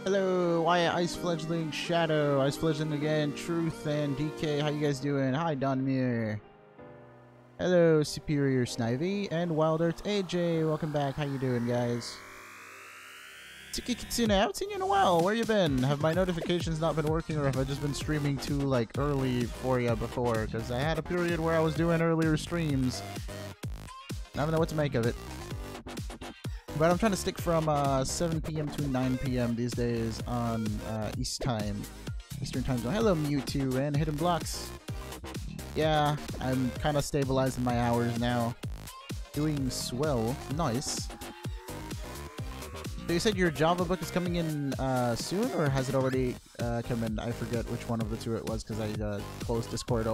Hello, Wyatt, Ice Fledgling, Shadow, Ice Fledgling again, Truth, and DK. How you guys doing? Hi, Donmir. Hello, Superior Snivy, and Wild Earth AJ. Welcome back. How you doing, guys? Tiki Kitsune, I haven't seen you in a while. Where you been? Have my notifications not been working, or have I just been streaming too, like, early for you before? Because I had a period where I was doing earlier streams. I don't know what to make of it. But I'm trying to stick from 7 p.m. to 9 p.m. these days on Eastern time zone. Hello, Mewtwo and Hidden Blocks. Yeah, I'm kind of stabilizing my hours now. Doing swell. Nice. So you said your Java book is coming in soon, or has it already come in? I forget which one of the two it was because I closed Discord.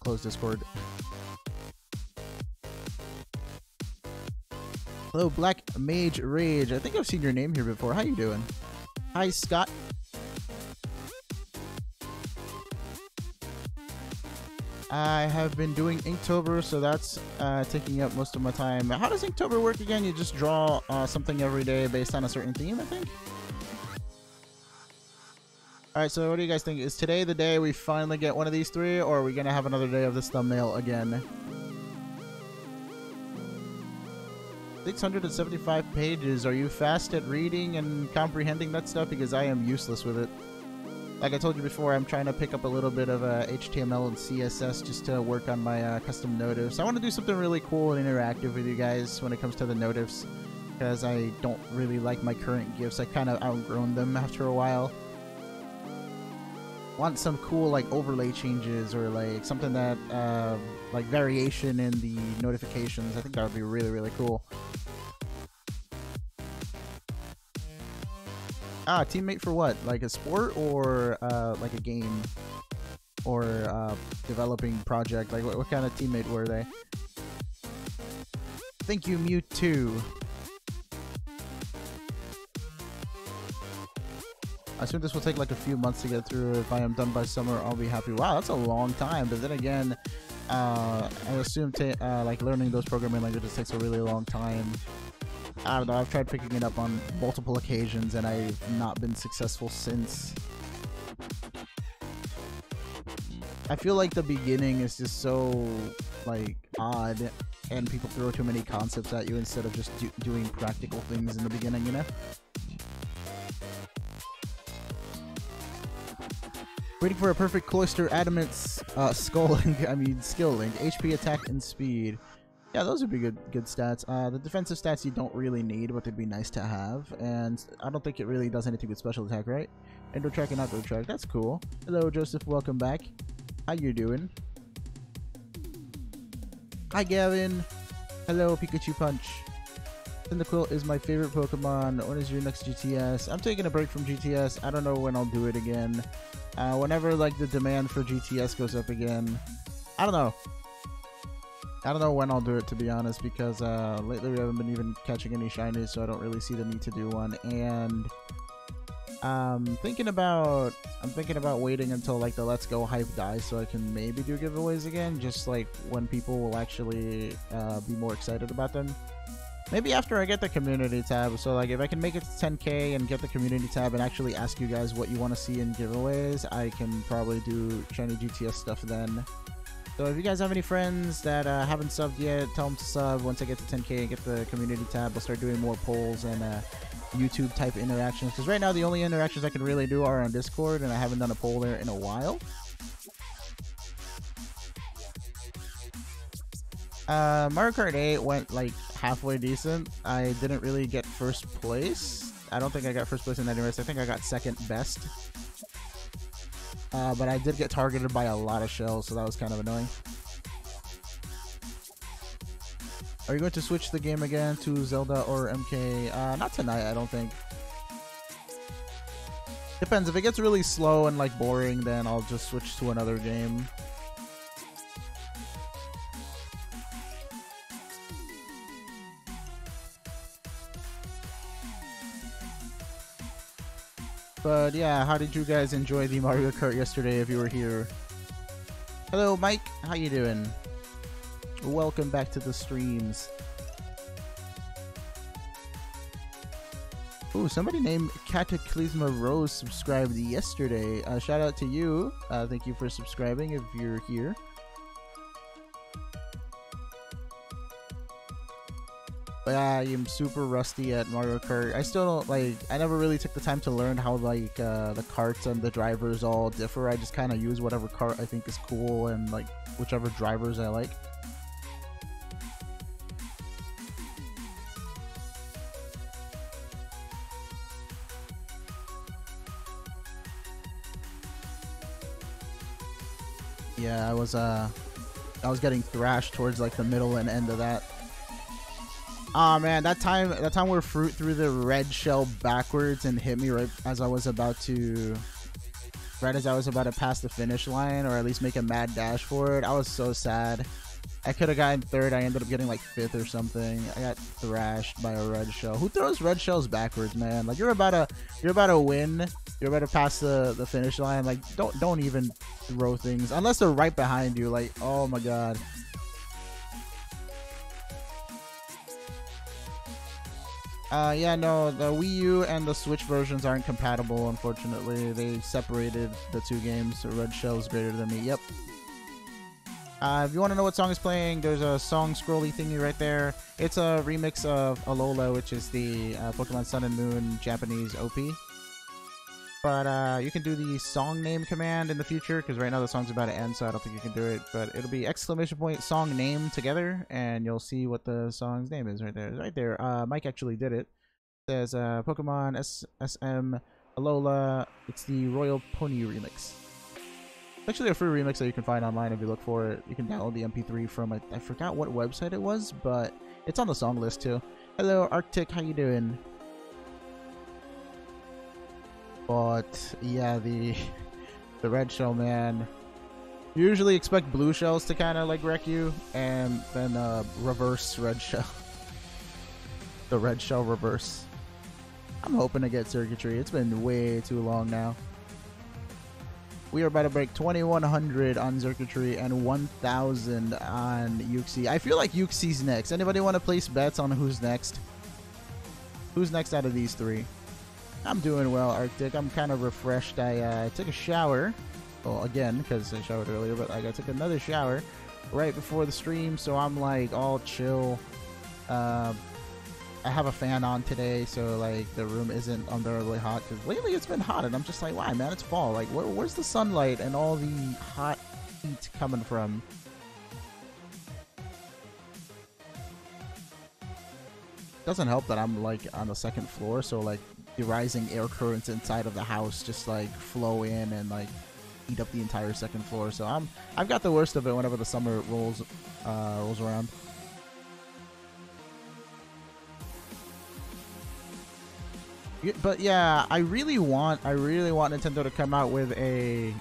Closed Discord. Hello, Black Mage Rage. I think I've seen your name here before. How you doing? Hi, Scott. I have been doing Inktober, so that's taking up most of my time. How does Inktober work again? You just draw something every day based on a certain theme, I think? Alright, so what do you guys think? Is today the day we finally get one of these three, or are we going to have another day of this thumbnail again? 675 pages. Are you fast at reading and comprehending that stuff? Because I am useless with it. Like I told you before, I'm trying to pick up a little bit of HTML and CSS just to work on my custom notifs. I want to do something really cool and interactive with you guys when it comes to the notifs, because I don't really like my current GIFs. I kind of outgrown them after a while. Want some cool like overlay changes, or like something that like variation in the notifications. I think that would be really, really cool. Ah, teammate for what? Like a sport, or like a game, or developing project? Like what kind of teammate were they? Thank you, Mewtwo. I assume this will take like a few months to get through. If I am done by summer, I'll be happy. Wow, that's a long time. But then again, I assume like learning those programming languages takes a really long time. I don't know, I've tried picking it up on multiple occasions and I've not been successful since. I feel like the beginning is just so like odd, and people throw too many concepts at you instead of just doing practical things in the beginning, you know? Waiting for a perfect cloister adamant skull link, I mean skill link, HP, attack, and speed. Yeah, those would be good stats. The defensive stats you don't really need, but they'd be nice to have. And I don't think it really does anything with special attack, right? Indoor track and outdoor track, that's cool. Hello, Joseph, welcome back. How you doing? Hi, Gavin. Hello, Pikachu Punch. Cyndaquil is my favorite Pokemon. When is your next GTS? I'm taking a break from GTS. I don't know when I'll do it again. Whenever like the demand for GTS goes up again. I don't know when I'll do it, to be honest, because lately we haven't been even catching any shinies, so I don't really see the need to do one. And I'm thinking about waiting until like the Let's Go hype dies so I can maybe do giveaways again, just like when people will actually be more excited about them. Maybe after I get the community tab. So like if I can make it to 10k and get the community tab and actually ask you guys what you want to see in giveaways, I can probably do shiny GTS stuff then. So if you guys have any friends that haven't subbed yet, tell them to sub. Once I get to 10k and get the community tab, I'll start doing more polls and YouTube type interactions. Because right now the only interactions I can really do are on Discord, and I haven't done a poll there in a while. Mario Kart 8 went like halfway decent. I didn't really get first place. I don't think I got first place in that race. I think I got second best. But I did get targeted by a lot of shells, so that was kind of annoying. Are you going to switch the game again to Zelda or MK? Not tonight, I don't think. Depends. If it gets really slow and like boring, then I'll just switch to another game. But yeah, how did you guys enjoy the Mario Kart yesterday if you were here? Hello, Mike. How you doing? Welcome back to the streams. Ooh, somebody named Cataclysma Rose subscribed yesterday. Shout out to you. Thank you for subscribing if you're here. But I am super rusty at Mario Kart. I still don't like. I never really took the time to learn how like the carts and the drivers all differ. I just kind of use whatever cart I think is cool and like whichever drivers I like. Yeah, I was getting thrashed towards like the middle and end of that. Oh man, that time where Fruit threw the red shell backwards and hit me right as I was about to pass the finish line, or at least make a mad dash for it. I was so sad. I could have gotten third. I ended up getting like fifth or something. I got thrashed by a red shell. Who throws red shells backwards, man? Like you're about to win. You're about to pass the finish line. Like don't even throw things unless they're right behind you. Like, oh my god. Yeah, no, the Wii U and the Switch versions aren't compatible, unfortunately. They separated the two games, so Red Shell is greater than me. Yep. If you want to know what song is playing, there's a song scrolly thingy right there. It's a remix of Alola, which is the Pokemon Sun and Moon Japanese OP. But you can do the song name command in the future, because right now the song's about to end, so I don't think you can do it. But it'll be exclamation point song name together, and you'll see what the song's name is right there. It's right there. Mike actually did it. It says Pokemon SM Alola. It's the Royal Pony remix. It's actually a free remix that you can find online if you look for it. You can download the MP3 from, I forgot what website it was, but it's on the song list too. Hello Arctic, how you doing? But yeah, the red shell, man. You usually expect blue shells to kind of like wreck you, and then reverse red shell. The red shell reverse. I'm hoping to get circuitry. It's been way too long now. We are about to break 2100 on circuitry and 1000 on Yuxi. I feel like Yuxi's next. Anybody want to place bets on who's next? Who's next out of these three? I'm doing well, Arctic. I'm kind of refreshed. I took a shower. Well, again, because I showered earlier, but I took another shower right before the stream, so I'm like all chill. I have a fan on today, so like the room isn't unbearably hot, because lately it's been hot, and I'm just like, why, man? It's fall. Like, where's the sunlight and all the hot heat coming from? Doesn't help that I'm like on the second floor, so like the rising air currents inside of the house just like flow in and like eat up the entire second floor. So I've got the worst of it whenever the summer rolls around. But yeah, I really want Nintendo to come out with a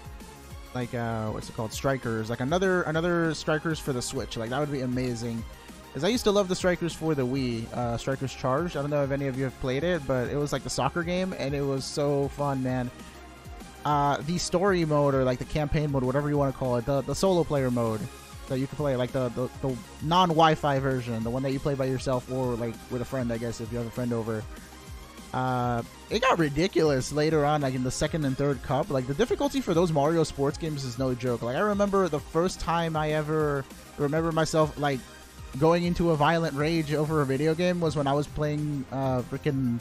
like what's it called, Strikers, like another Strikers for the Switch. Like that would be amazing. Because I used to love the Strikers for the Wii, Strikers Charged. I don't know if any of you have played it, but it was like the soccer game, and it was so fun, man. The story mode, or like the campaign mode, whatever you want to call it, the solo player mode that you can play, like the non-Wi-Fi version, the one that you play by yourself or like with a friend, I guess, if you have a friend over. It got ridiculous later on, like in the second and third cup. Like the difficulty for those Mario sports games is no joke. Like I remember the first time I ever remember myself like going into a violent rage over a video game was when I was playing freaking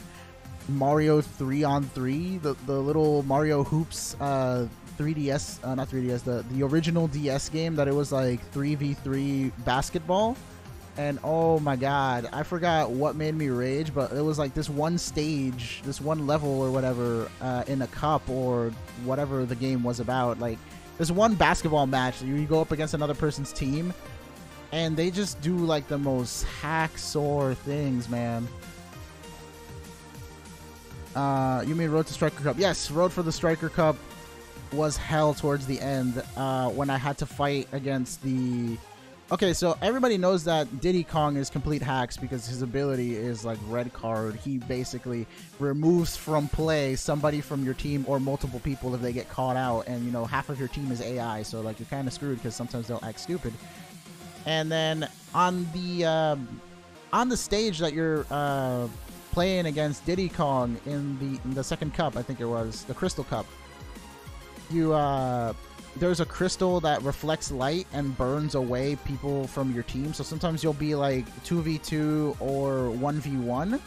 Mario 3-on-3, the little Mario Hoops 3DS, not 3DS, the original DS game that it was like 3v3 basketball. And oh my god, I forgot what made me rage, but it was like this one stage, this one level or whatever in a cup or whatever the game was about. Like this one basketball match, you go up against another person's team, and they just do like the most hacksaw things, man. You mean Road to Striker Cup? Yes, Road for the Striker Cup was hell towards the end when I had to fight against the... Okay, so everybody knows that Diddy Kong is complete hacks because his ability is like red card. He basically removes from play somebody from your team or multiple people if they get caught out, and you know, half of your team is AI, so like you're kind of screwed because sometimes they'll act stupid. And then on the stage that you're playing against Diddy Kong in the second cup, I think it was the Crystal Cup. You there's a crystal that reflects light and burns away people from your team. So sometimes you'll be like 2v2 or 1v1.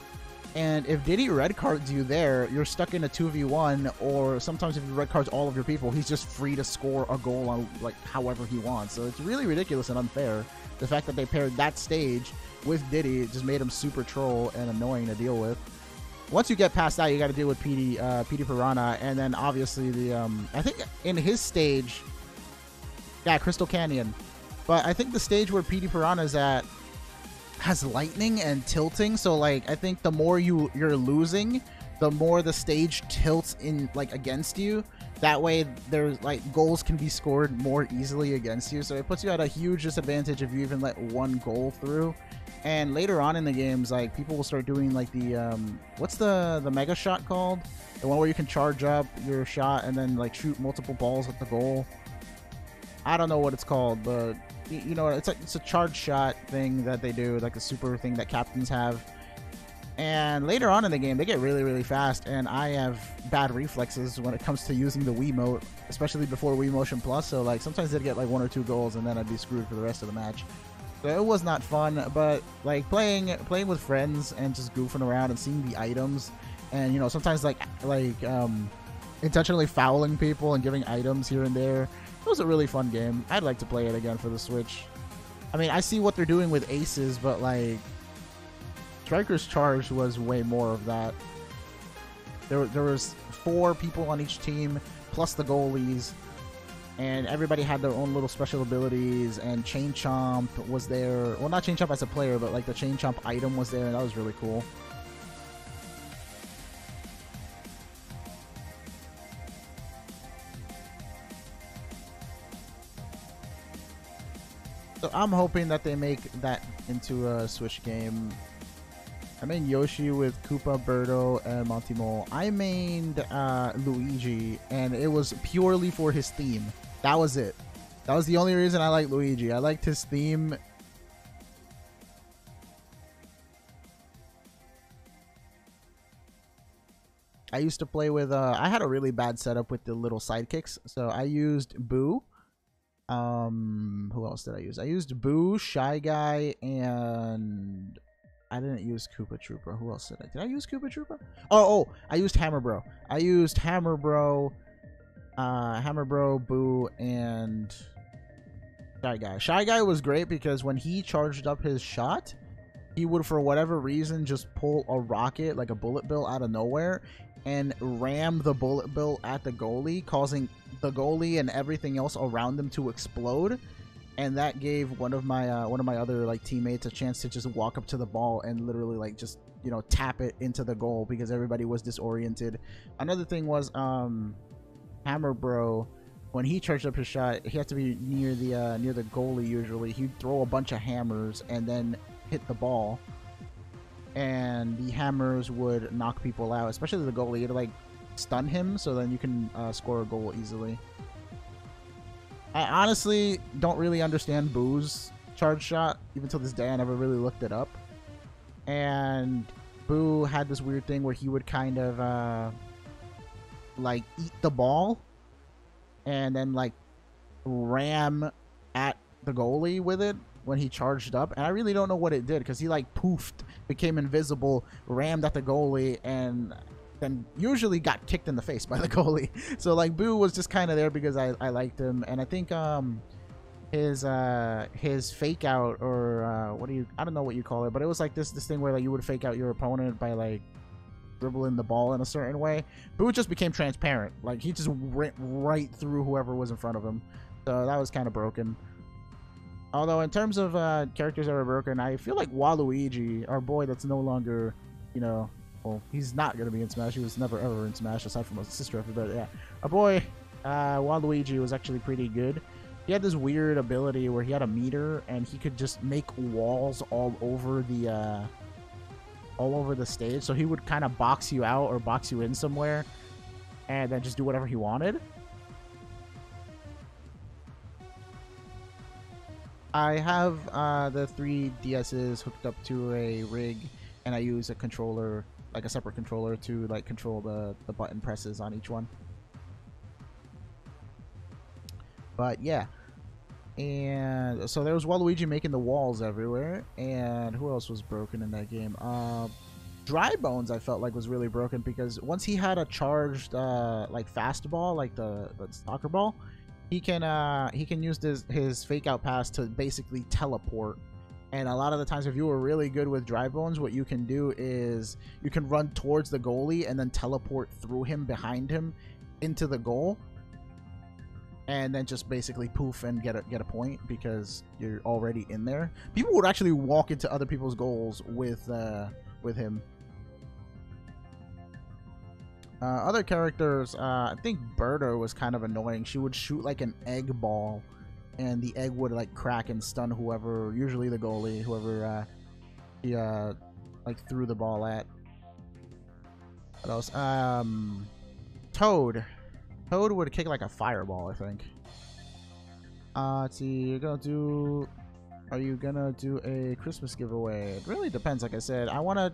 And if Diddy red cards you there, you're stuck in a 2v1, or sometimes if he red cards all of your people, he's just free to score a goal on like however he wants. So it's really ridiculous and unfair. The fact that they paired that stage with Diddy just made him super troll and annoying to deal with. Once you get past that, you got to deal with PD Piranha, and then obviously the I think in his stage, yeah, Crystal Canyon. But I think the stage where PD Piranha is at has lightning and tilting, so like I think the more you're losing, the more the stage tilts in like against you. That way there's like goals can be scored more easily against you, so it puts you at a huge disadvantage if you even let one goal through. And later on in the games, like people will start doing like the what's the mega shot called, the one where you can charge up your shot and then like shoot multiple balls at the goal. I don't know what it's called, but you know, it's a charge shot thing that they do, like a super thing that captains have. And later on in the game, they get really, really fast, and I have bad reflexes when it comes to using the Wiimote, especially before Wii Motion Plus. So like sometimes they'd get like 1 or 2 goals, and then I'd be screwed for the rest of the match. So it was not fun, but like playing with friends and just goofing around and seeing the items, and you know, sometimes like intentionally fouling people and giving items here and there. It was a really fun game. I'd like to play it again for the Switch. I mean, I see what they're doing with aces, but like Striker's Charge was way more of that. There was 4 people on each team plus the goalies, and everybody had their own little special abilities, and Chain Chomp was there. Well, not Chain Chomp as a player, but like the Chain Chomp item was there, and that was really cool. So I'm hoping that they make that into a Switch game. I mained Yoshi with Koopa, Birdo, and Monty Mole. I mained Luigi, and it was purely for his theme. That was it. That was the only reason I liked Luigi. I liked his theme. I used to play with, I had a really bad setup with the little sidekicks. So I used Boo. Who else did I use? I used Boo, Shy Guy, and I didn't use Koopa Troopa. Who else did I use Koopa Troopa? Oh, I used Hammer Bro. I used Hammer Bro, Boo, and Shy Guy. Shy Guy was great because when he charged up his shot, he would, for whatever reason, just pull a rocket, like a bullet bill, out of nowhere and ram the bullet bill at the goalie, causing the goalie and everything else around him to explode. And that gave one of my other like teammates a chance to just walk up to the ball and literally like just, you know, tap it into the goal because everybody was disoriented. Another thing was Hammer Bro, when he charged up his shot, he had to be near the goalie. Usually he'd throw a bunch of hammers and then hit the ball, and the hammers would knock people out, especially the goalie. It'd like stun him, so then you can score a goal easily. I honestly don't really understand Boo's charge shot. Even till this day, I never really looked it up. And Boo had this weird thing where he would kind of like eat the ball and then like ram at the goalie with it when he charged up. And I really don't know what it did, because he like poofed, became invisible, rammed at the goalie, and then usually got kicked in the face by the goalie. So like Boo was just kind of there because I liked him. And I think his fake out, or I don't know what you call it, but it was like this thing where like you would fake out your opponent by like dribbling the ball in a certain way. Boo just became transparent. Like he just went right through whoever was in front of him. So that was kind of broken. Although in terms of characters that were broken, I feel like Waluigi, our boy that's no longer, you know, well, he's not going to be in Smash. He was never ever in Smash aside from his sister after that. Yeah, our boy Waluigi was actually pretty good. He had this weird ability where he had a meter and he could just make walls all over the stage. So he would kind of box you out or box you in somewhere and then just do whatever he wanted. I have the 3 DSs hooked up to a rig, and I use a controller like a separate controller to like control the button presses on each one. But yeah, and so there was Waluigi making the walls everywhere. And who else was broken in that game? Dry Bones I felt like was really broken, because once he had a charged like fastball, like the soccer ball, he can use his fake out pass to basically teleport. And a lot of the times, if you were really good with Dry Bones, what you can do is you can run towards the goalie and then teleport through him, behind him, into the goal, and then just basically poof and get a point because you're already in there. People would actually walk into other people's goals with him. Other characters, I think Berta was kind of annoying. She would shoot like an egg ball, and the egg would like crack and stun whoever, usually the goalie, whoever he like threw the ball at. What else? Toad would kick like a fireball, I think. Let's see, are you gonna do a Christmas giveaway? It really depends. Like I said, I want to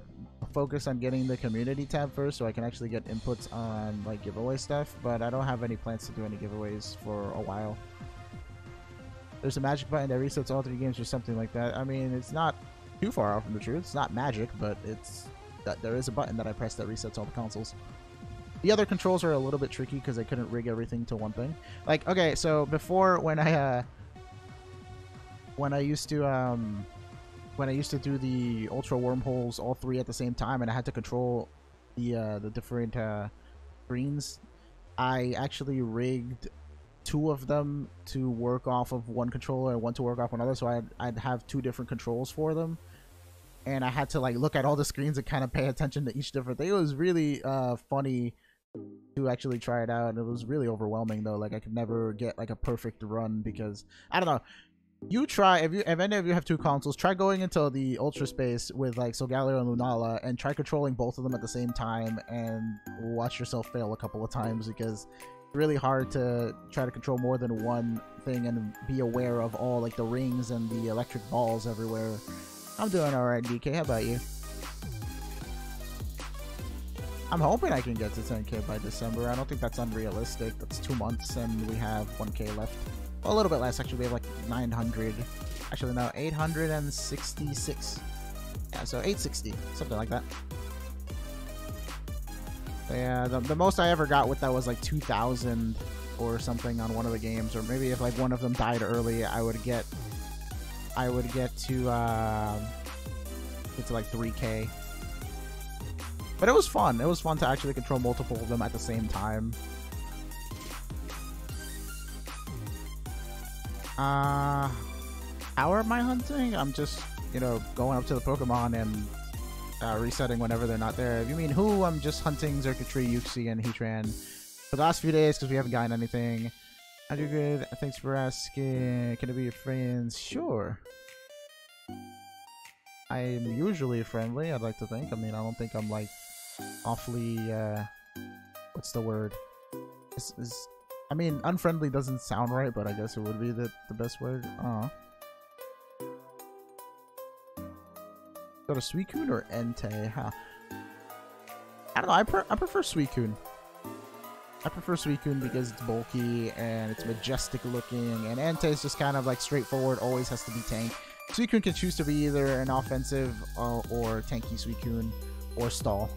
focus on getting the community tab first so I can actually get inputs on like giveaway stuff, but I don't have any plans to do any giveaways for a while. There's a magic button that resets all 3 games or something like that. I mean, it's not too far off from the truth. It's not magic, but there is a button that I press that resets all the consoles. The other controls are a little bit tricky because I couldn't rig everything to one thing. Like, okay, so before, when I used to do the ultra wormholes, all 3 at the same time, and I had to control the different screens, I actually rigged 2 of them to work off of one controller and 1 to work off another, so I'd have 2 different controls for them. And I had to like look at all the screens and kind of pay attention to each different thing. It was really funny to actually try it out, and it was really overwhelming though. Like, I could never get like a perfect run because I don't know. You try, if any of you have 2 consoles, try going into the ultra space with like Solgaleo and Lunala and try controlling both of them at the same time, and watch yourself fail a couple of times, because it's really hard to try to control more than one thing and be aware of all like the rings and the electric balls everywhere. I'm doing alright, DK. How about you? I'm hoping I can get to 10k by December. I don't think that's unrealistic. That's 2 months and we have 1k left. Well, a little bit less, actually. We have like 900. Actually, no, 866. Yeah, so 860. Something like that. Yeah, the most I ever got with that was like 2,000 or something on one of the games. Or maybe if like one of them died early, I would get to like 3k. But it was fun. It was fun to actually control multiple of them at the same time. How am I hunting? I'm just, you know, going up to the Pokemon and resetting whenever they're not there. If you mean who, I'm just hunting Xurkitree, Uxie, and Heatran for the last few days because we haven't gotten anything. I do good. Thanks for asking. Can I be your friends? Sure. I'm usually friendly, I'd like to think. I mean, I don't think I'm like awfully what's the word? I mean, unfriendly doesn't sound right, but I guess it would be the best word. Go to Suicune or Entei? Huh. I don't know. I prefer Suicune. I prefer Suicune because it's bulky and it's majestic looking, and Entei is just kind of like straightforward, always has to be tank. Suicune can choose to be either an offensive or tanky Suicune, or stall.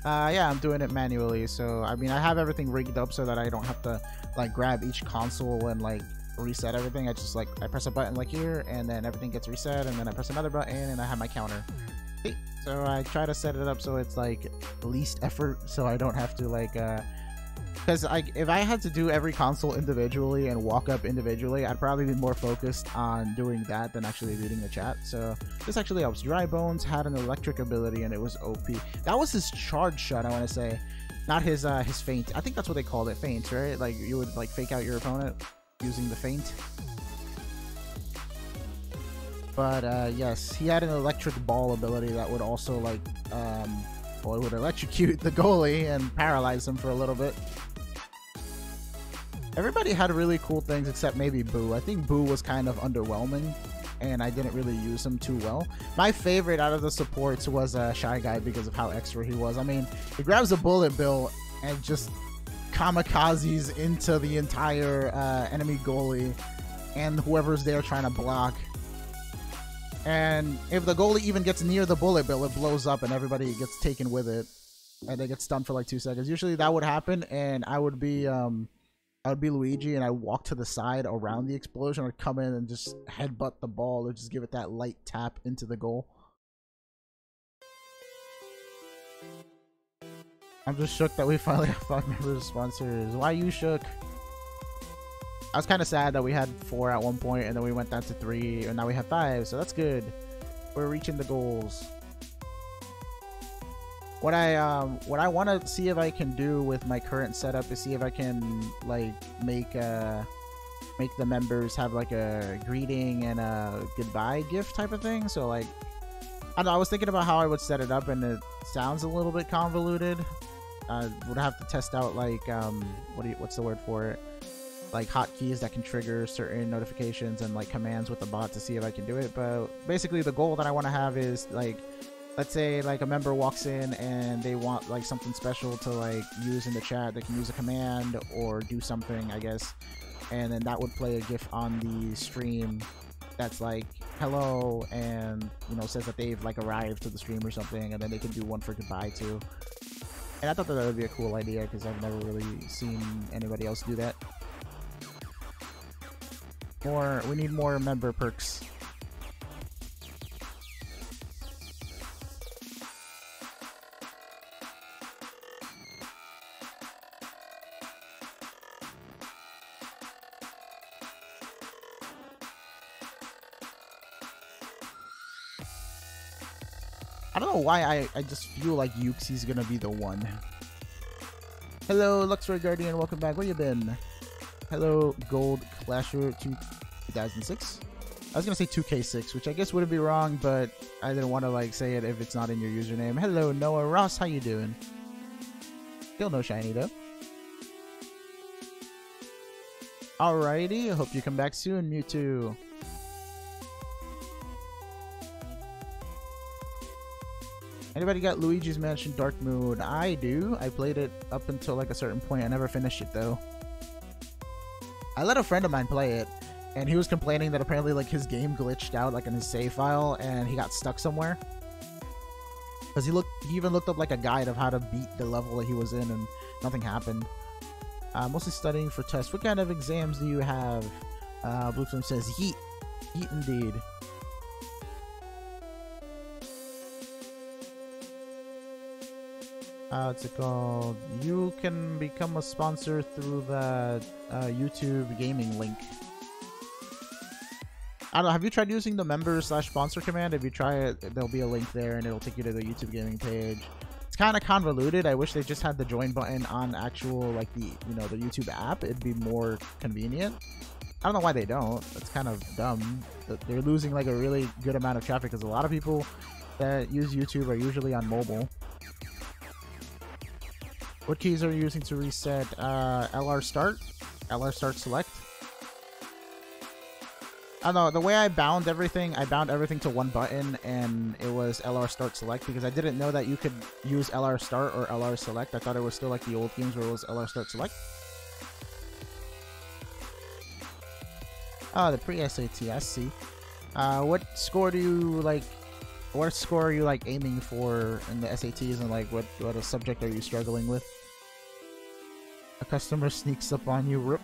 Yeah, I'm doing it manually, so I mean I have everything rigged up so that I don't have to like grab each console and like reset everything. I just like I press a button like here and then everything gets reset, and then I press another button and I have my counter. See? So I try to set it up so it's like least effort, so I don't have to like because if I had to do every console individually and walk up individually, I'd probably be more focused on doing that than actually reading the chat. So this actually helps. Dry Bones had an electric ability and it was OP. That was his charge shot, I want to say, not his feint. I think that's what they called it, feint, right? Like you would like fake out your opponent using the feint. But yes, he had an electric ball ability that would also like well, it would electrocute the goalie and paralyze him for a little bit. Everybody had really cool things except maybe Boo. I think Boo was kind of underwhelming, and I didn't really use him too well. My favorite out of the supports was Shy Guy because of how extra he was. I mean, he grabs a bullet bill and just kamikazes into the entire enemy goalie and whoever's there trying to block. And if the goalie even gets near the bullet bill, it blows up and everybody gets taken with it, and they get stunned for like 2 seconds. Usually that would happen, and I would be Luigi, and I walk to the side around the explosion, or come in and just headbutt the ball, or just give it that light tap into the goal. I'm just shook that we finally have 5 members of sponsors. Why you shook? I was kind of sad that we had 4 at one point, and then we went down to 3, and now we have 5, so that's good. We're reaching the goals. What I want to see if I can do with my current setup is see if I can like make the members have like a greeting and a goodbye gift type of thing. So like, I don't know, I was thinking about how I would set it up, and it sounds a little bit convoluted. Would have to test out like what's the word for it? Like hotkeys that can trigger certain notifications and like commands with the bot to see if I can do it. But basically the goal that I want to have is like, let's say like a member walks in and they want like something special to like use in the chat. They can use a command or do something, I guess, and then that would play a GIF on the stream that's like hello, and you know, says that they've like arrived to the stream or something, and then they can do one for goodbye too. And I thought that would be a cool idea because I've never really seen anybody else do that. We need more member perks. I don't know why I just feel like Yuxi's gonna be the one. Hello, Luxray Guardian, welcome back. Where you been? Hello, Gold Clasher 2006. I was gonna say 2K6, which I guess wouldn't be wrong, but I didn't want to like say it if it's not in your username. Hello, Noah Ross, how you doing? Still no shiny though. Alrighty, I hope you come back soon, Mewtwo. Anybody got Luigi's Mansion Dark Mood? I do. I played it up until like a certain point. I never finished it though. I let a friend of mine play it, and he was complaining that apparently like his game glitched out like in his save file, and he got stuck somewhere. Because he even looked up like a guide of how to beat the level that he was in, and nothing happened. Mostly studying for tests. What kind of exams do you have? Blueflame says yeet. Yeet indeed. What's it called? You can become a sponsor through the YouTube gaming link. I don't know, have you tried using the member/sponsor command? If you try it, there'll be a link there and it'll take you to the YouTube gaming page. It's kind of convoluted. I wish they just had the join button on actual like the the YouTube app. It'd be more convenient. I don't know why they don't. That's kind of dumb. They're losing like a really good amount of traffic because a lot of people that use YouTube are usually on mobile. What keys are you using to reset? LR start? LR start select? I don't know, the way I bound everything to one button, and it was LR start select because I didn't know that you could use LR start or LR select. I thought it was still like the old games where it was LR start select. Oh, the pre-SAT, I see. What score are you like aiming for in the SATs, and like what a subject are you struggling with? A customer sneaks up on you. Rip.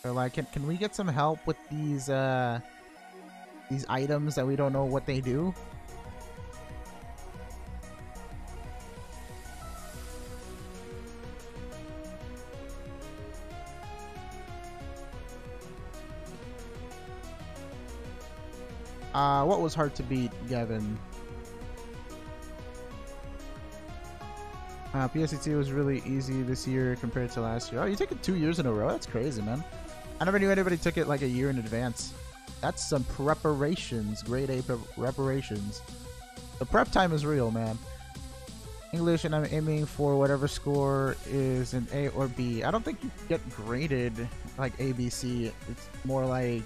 They're like, can we get some help with these items that we don't know what they do? What was hard to beat, Gavin? PSAT was really easy this year compared to last year. Oh, you took it 2 years in a row? That's crazy, man. I never knew anybody took it like a year in advance. That's some preparations. Grade A preparations. The prep time is real, man. English, and I'm aiming for whatever score is an A or B. I don't think you get graded like A, B, C. It's more like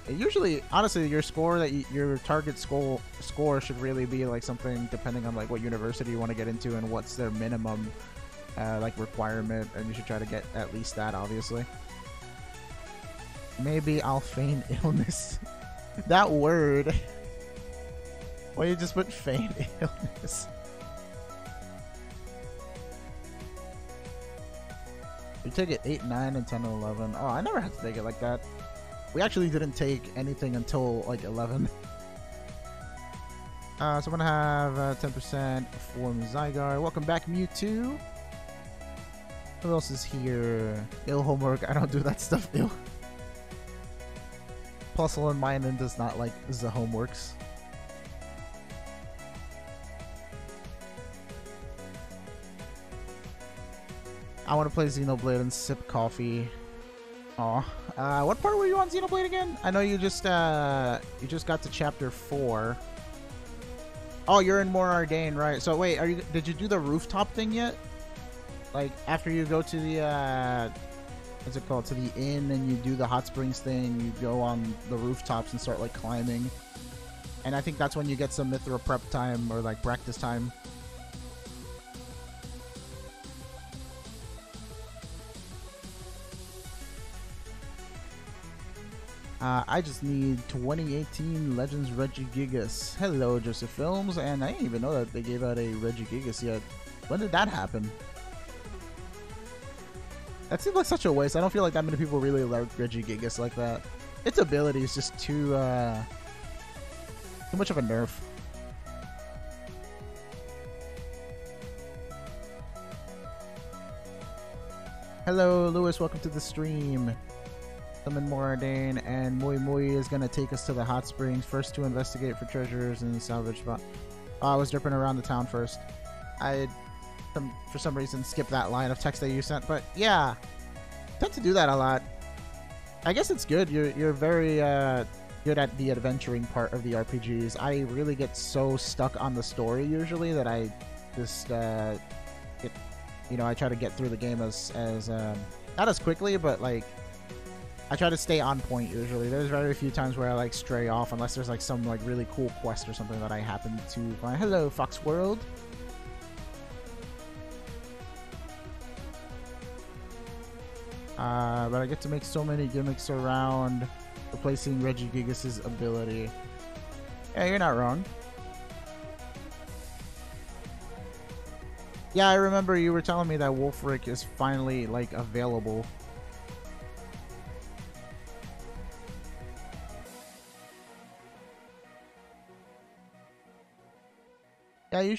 usually, honestly, your score your target score should really be like something depending on like what university you want to get into and what's their minimum like requirement, and you should try to get at least that, obviously. Maybe I'll feign illness. That word. Why you just put feign illness? We took it 8, 9, and 10, and 11. Oh, I never had to take it like that. We actually didn't take anything until like 11. So I'm gonna have 10% for Zygar. Welcome back, Mewtwo. Who else is here? Ill homework. I don't do that stuff. Ill. Puzzle and Minen does not like the homeworks. I want to play Xenoblade and sip coffee. Aw. What part were you on Xenoblade again? I know you just got to chapter 4. Oh, you're in More Arcane, right? So wait, did you do the rooftop thing yet? Like after you go to the what's it called? To the inn and you do the hot springs thing, you go on the rooftops and start like climbing. And I think that's when you get some Mithra prep time or like practice time. I just need 2018 Legends Regigigas. Hello, Joseph Films, and I didn't even know that they gave out a Regigigas yet. When did that happen? That seems like such a waste. I don't feel like that many people really like Regigigas like that. Its ability is just too much of a nerf. Hello, Lewis. Welcome to the stream. Summon Moradane, and Mui Mui is going to take us to the hot springs first to investigate for treasures and salvage spot. Oh, I was dripping around the town first. I, for some reason, skipped that line of text that you sent, but yeah, I tend to do that a lot. I guess it's good. You're very good at the adventuring part of the RPGs. I really get so stuck on the story usually that I just I try to get through the game as not as quickly, but like I try to stay on point usually. There's very few times where I like stray off unless there's like some like really cool quest or something that I happen to find. Hello, Fox World. But I get to make so many gimmicks around replacing Regigigas' ability. Yeah, you're not wrong. Yeah, I remember you were telling me that Wolfric is finally like available. Yeah, you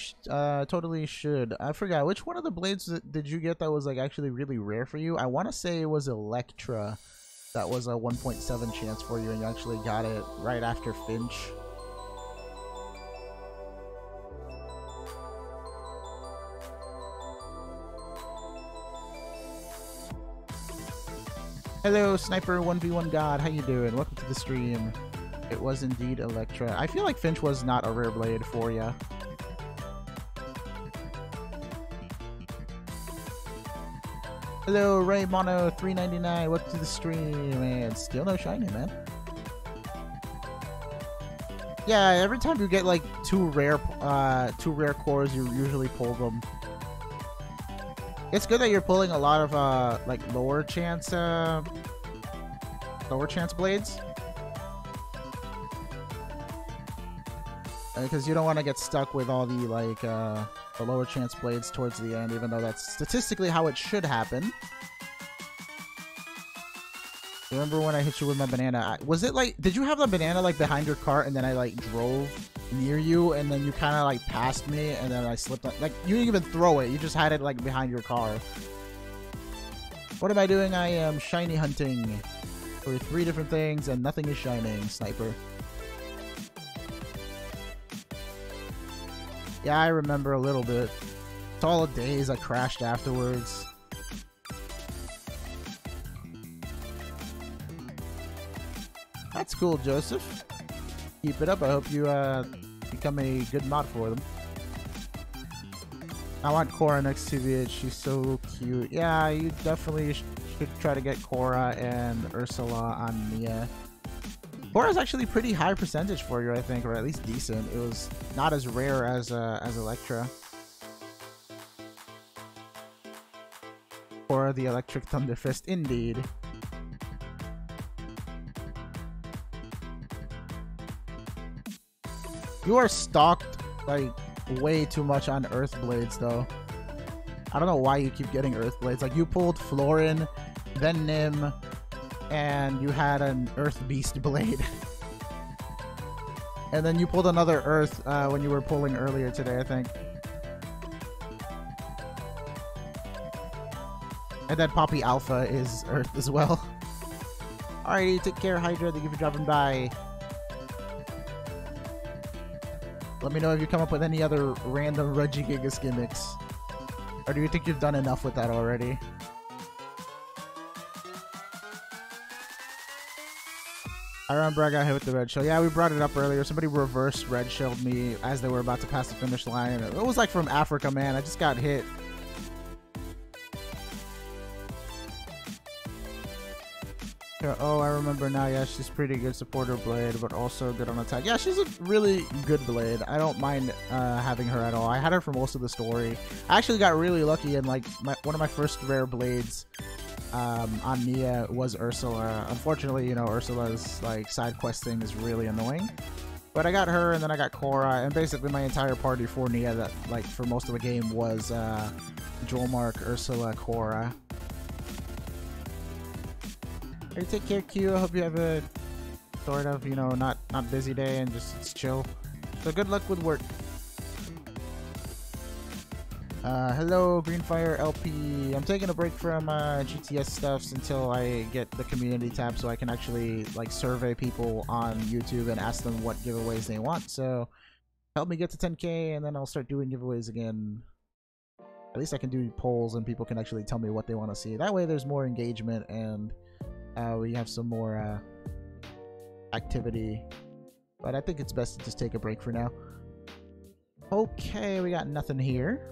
totally should. I forgot which one of the blades did you get that was like actually really rare for you. I want to say it was Electra. That was a 1.7 chance for you, and you actually got it right after Finch. Hello, Sniper 1v1 God. How you doing? Welcome to the stream. It was indeed Electra. I feel like Finch was not a rare blade for you. Hello, Ray Mono 399. Welcome to the stream, man. Still no shiny, man. Yeah, every time you get like two rare cores, you usually pull them. It's good that you're pulling a lot of like lower chance blades, because you don't want to get stuck with all the like the lower chance blades towards the end, even though that's statistically how it should happen. Remember when I hit you with my banana? Was it like, did you have the banana like behind your cart and then I like drove near you and then you kind of like passed me and then I slipped on, like you didn't even throw it, you just had it like behind your car. What am I doing? I am shiny hunting for 3 different things and nothing is shining, Sniper. Yeah, I remember a little bit. It's all the days I crashed afterwards. That's cool, Joseph. Keep it up. I hope you become a good mod for them. I want Cora next to it. She's so cute. Yeah, you definitely should try to get Cora and Ursula on Nia. Cora's actually pretty high percentage for you, I think, or at least decent. It was not as rare as Electra. Cora the Electric Thunder Fist, indeed. You are stalked like way too much on Earth Blades, though. I don't know why you keep getting Earth Blades. Like, you pulled Florin, then Nim, and you had an Earth Beast Blade. And then you pulled another Earth when you were pulling earlier today, I think. And then Poppy Alpha is Earth as well. Alrighty, take care, Hydra. Thank you for dropping by. Let me know if you come up with any other random Regigigas gimmicks. Or do you think you've done enough with that already? I remember I got hit with the red shell. Yeah, we brought it up earlier. Somebody reverse red shelled me as they were about to pass the finish line. It was like from Africa, man. I just got hit. Oh, I remember now. Yeah, she's pretty good supporter blade, but also good on attack. Yeah, she's a really good blade. I don't mind having her at all. I had her for most of the story. I actually got really lucky, and like one of my first rare blades on Nia was Ursula. Unfortunately, you know, Ursula's like side quest thing is really annoying. But I got her, and then I got Cora, and basically my entire party for Nia that like for most of the game was Jolmark, Ursula, Cora. Hey, take care, Q. I hope you have a sort of, you know, not busy day and just it's chill. So good luck with work. Hello, Greenfire LP. I'm taking a break from GTS stuffs until I get the community tab so I can actually like survey people on YouTube and ask them what giveaways they want. So help me get to 10K and then I'll start doing giveaways again. At least I can do polls and people can actually tell me what they want to see. That way there's more engagement and we have some more activity, but I think it's best to just take a break for now. Okay, we got nothing here.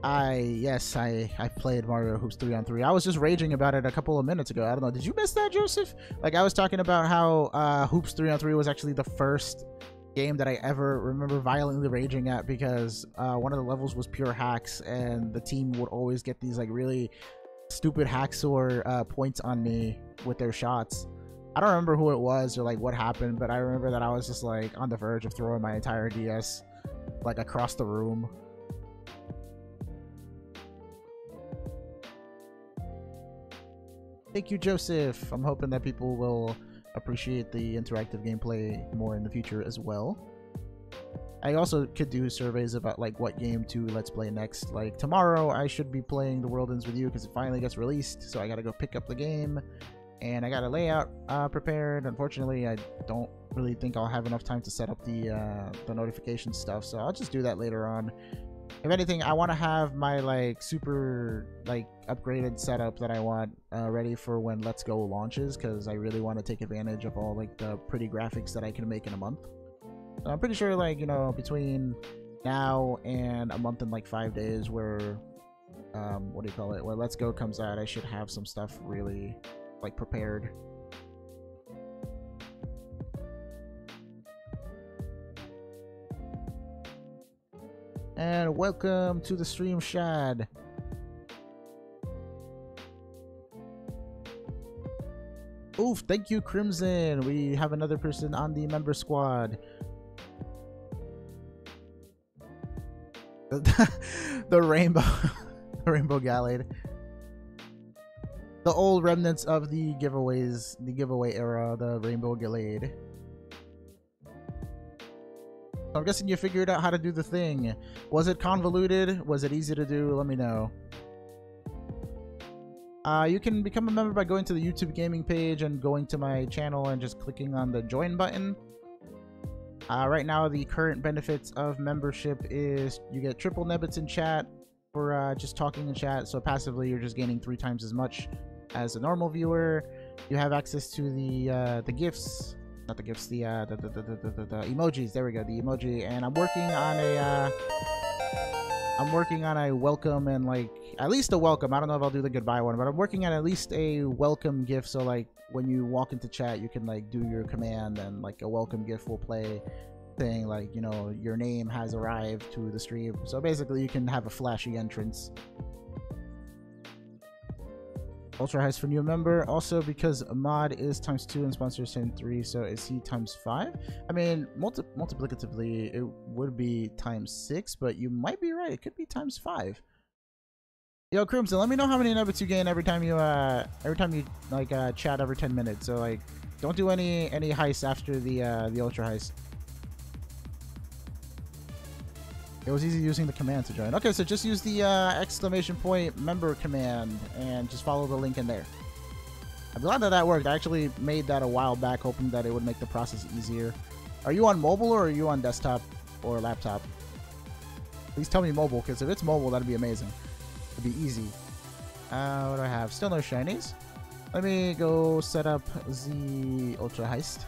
I played Mario Hoops 3-on-3. I was just raging about it a couple of minutes ago. I don't know, did you miss that, Joseph? Like, I was talking about how Hoops 3-on-3 was actually the first game that I ever remember violently raging at because one of the levels was pure hacks and the team would always get these like really stupid hacksaw points on me with their shots. I don't remember who it was or like what happened, but I remember that I was just like on the verge of throwing my entire DS like across the room. Thank you, Joseph. I'm hoping that people will appreciate the interactive gameplay more in the future as well. I also could do surveys about like what game to let's play next. Like tomorrow I should be playing The World Ends With You because it finally gets released, so I gotta go pick up the game and I got a layout prepared. Unfortunately, I don't really think I'll have enough time to set up the notification stuff, so I'll just do that later on. If anything, I want to have my like super like upgraded setup that I want ready for when Let's Go launches, because I really want to take advantage of all like the pretty graphics that I can make in a month. So I'm pretty sure, like, you know, between now and a month and like 5 days where what do you call it, where Let's Go comes out, I should have some stuff really like prepared. And welcome to the stream, Shad. Oof, thank you, Crimson. We have another person on the member squad. The rainbow the rainbow Gallade. The old remnants of the giveaways, the giveaway era, the rainbow Gallade. I'm guessing you figured out how to do the thing. Was it convoluted? Was it easy to do? Let me know. You can become a member by going to the YouTube gaming page and going to my channel and just clicking on the join button. Right now, the current benefits of membership is you get triple Nebbits in chat for just talking in chat. So passively, you're just gaining 3 times as much as a normal viewer. You have access to the gifts. Not the gifts, the emojis. There we go, the emoji. And I'm working on a I'm working on a welcome and like at least a welcome. I don't know if I'll do the goodbye one, but I'm working on at least a welcome gift. So like when you walk into chat, you can like do your command and like a welcome gift will play, saying like, you know, your name has arrived to the stream. So basically you can have a flashy entrance. Ultra Heist for new member. Also, because mod is ×2 and sponsor is 3, so is he ×5? I mean, multiplicatively, it would be ×6, but you might be right. It could be ×5. Yo, Crimson, let me know how many Nebbits you gain every time you like chat every 10 minutes. So like, don't do any heists after the Ultra Heist. It was easy using the command to join. Okay, so just use the ! member command and just follow the link in there. I'm glad that that worked. I actually made that a while back, hoping that it would make the process easier. Are you on mobile or are you on desktop or laptop? Please tell me mobile, because if it's mobile, that'd be amazing. It'd be easy. What do I have? Still no shinies. Let me go set up the Ultra Heist.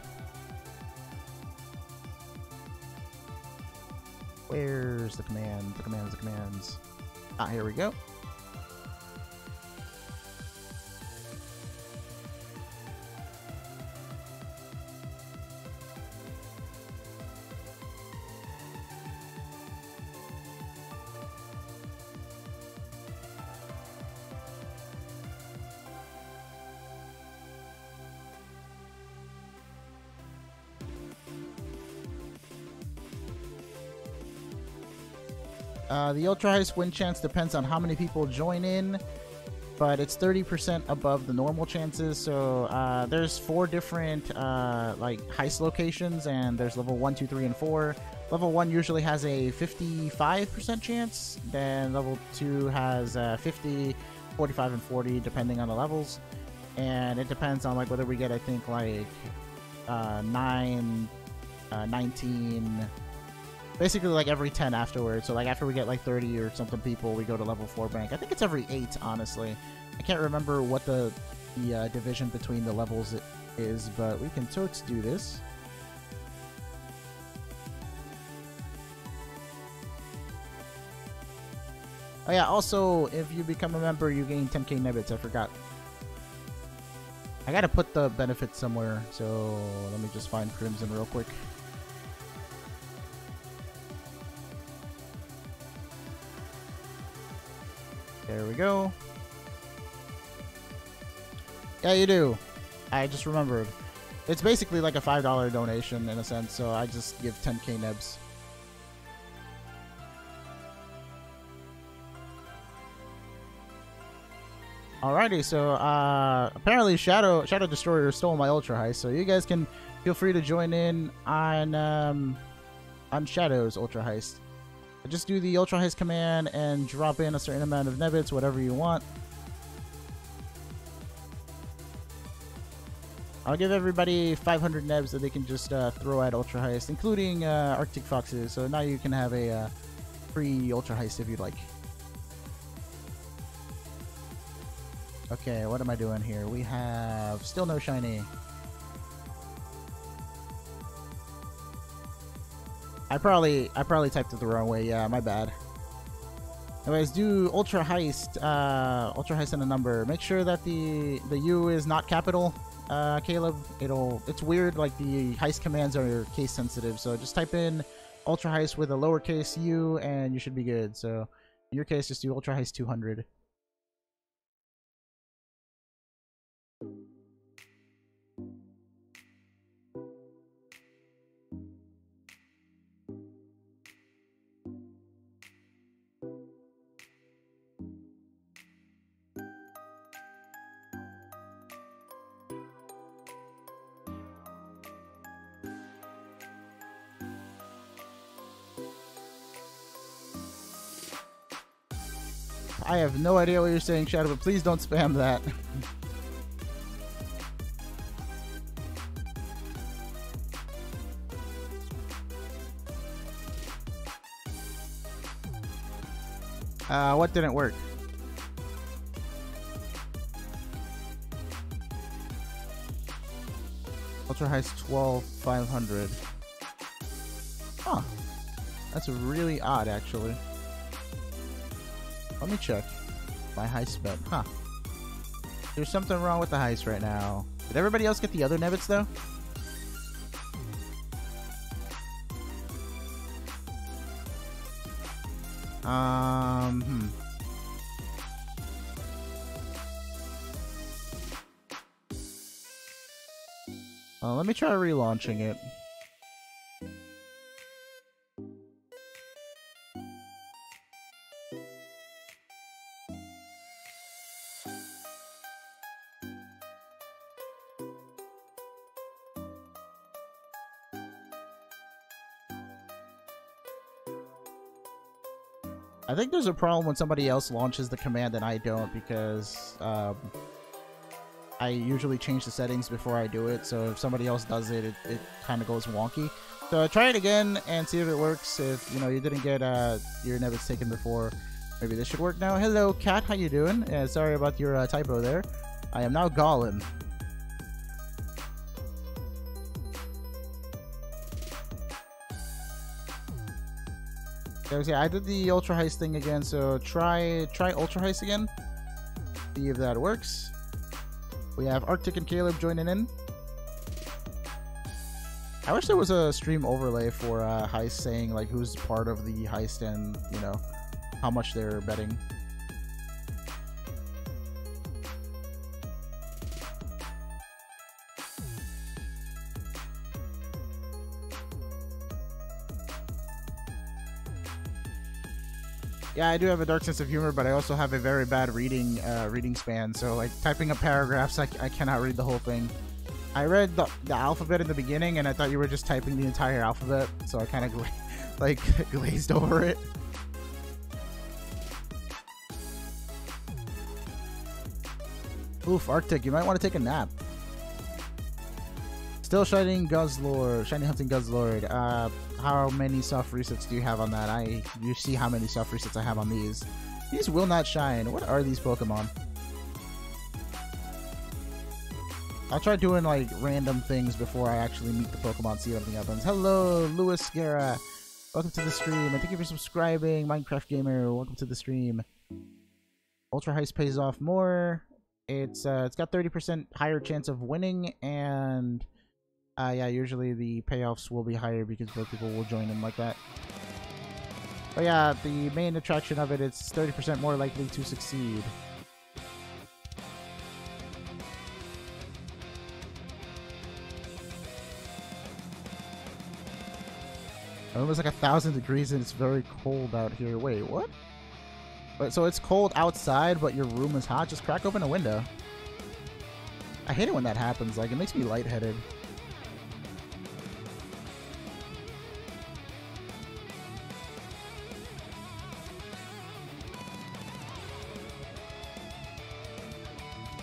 Where's the command? The commands. Ah, here we go. The Ultra Heist win chance depends on how many people join in, but it's 30% above the normal chances. So there's 4 different like heist locations, and there's level 1, 2, 3, and 4. Level 1 usually has a 55% chance, then level 2 has 50, 45, and 40 depending on the levels, and it depends on like whether we get, I think, like 9, 19, basically like every 10 afterwards. So like after we get like 30 or something people, we go to level 4 bank. I think it's every 8, honestly. I can't remember what the division between the levels is, but we can totes do this. Oh yeah, also if you become a member, you gain 10k Nebbits. I forgot. I gotta put the benefits somewhere, so let me just find Crimson real quick. There we go. Yeah, you do. I just remembered. It's basically like a $5 donation in a sense, so I just give 10k Nebs. Alrighty, so apparently Shadow Destroyer stole my Ultra Heist, so you guys can feel free to join in on Shadow's Ultra Heist. Just do the Ultra Heist command and drop in a certain amount of Nebbits, whatever you want. I'll give everybody 500 Nebs that they can just throw at Ultra Heist, including Arctic Foxes. So now you can have a free Ultra Heist if you'd like. Okay, what am I doing here? We have still no shiny. I probably typed it the wrong way. Yeah, my bad. Anyways, do Ultra Heist in a number. Make sure that the U is not capital, Caleb. It's weird, like the heist commands are case sensitive, so just type in Ultra Heist with a lowercase u and you should be good. So in your case, just do Ultra Heist 200. I have no idea what you're saying, Shadow, but please don't spam that. What didn't work? Ultra Heist 12,500. Huh. That's really odd, actually. Let me check my heist spent. Huh. There's something wrong with the heist right now. Did everybody else get the other Nebbits though? Let me try relaunching it. I think there's a problem when somebody else launches the command and I don't, because I usually change the settings before I do it, so if somebody else does it, it kind of goes wonky. So try it again and see if it works. If, you know, you didn't get your Nebbits taken before, maybe this should work now. Hello, Cat, how you doing? Sorry about your typo there. I am now Gollin. Yeah, I did the Ultra Heist thing again, so try Ultra Heist again. See if that works. We have Arctic and Caleb joining in. I wish there was a stream overlay for heist saying like who's part of the heist and, you know, how much they're betting. Yeah, I do have a dark sense of humor, but I also have a very bad reading span. So, like, typing up paragraphs, I cannot read the whole thing. I read the alphabet in the beginning, and I thought you were just typing the entire alphabet, so I kind of, like, glazed over it. Oof, Arctic, you might want to take a nap. Still Shining Guzzlord, Shiny Hunting Guzzlord. How many soft resets do you have on that? You see how many soft resets I have on these. These will not shine. What are these Pokemon? I'll try doing like random things before I actually meet the Pokemon, see if anything happens. Hello, Louis Guerra. Welcome to the stream, and thank you for subscribing. Minecraft Gamer, welcome to the stream. Ultra Heist pays off more. It's got 30% higher chance of winning, and yeah, usually the payoffs will be higher because more people will join in like that. But yeah, the main attraction of it, it's 30% more likely to succeed. It was like 1,000 degrees and it's very cold out here. Wait, what? Wait, so it's cold outside, but your room is hot? Just crack open a window. I hate it when that happens. Like, it makes me lightheaded.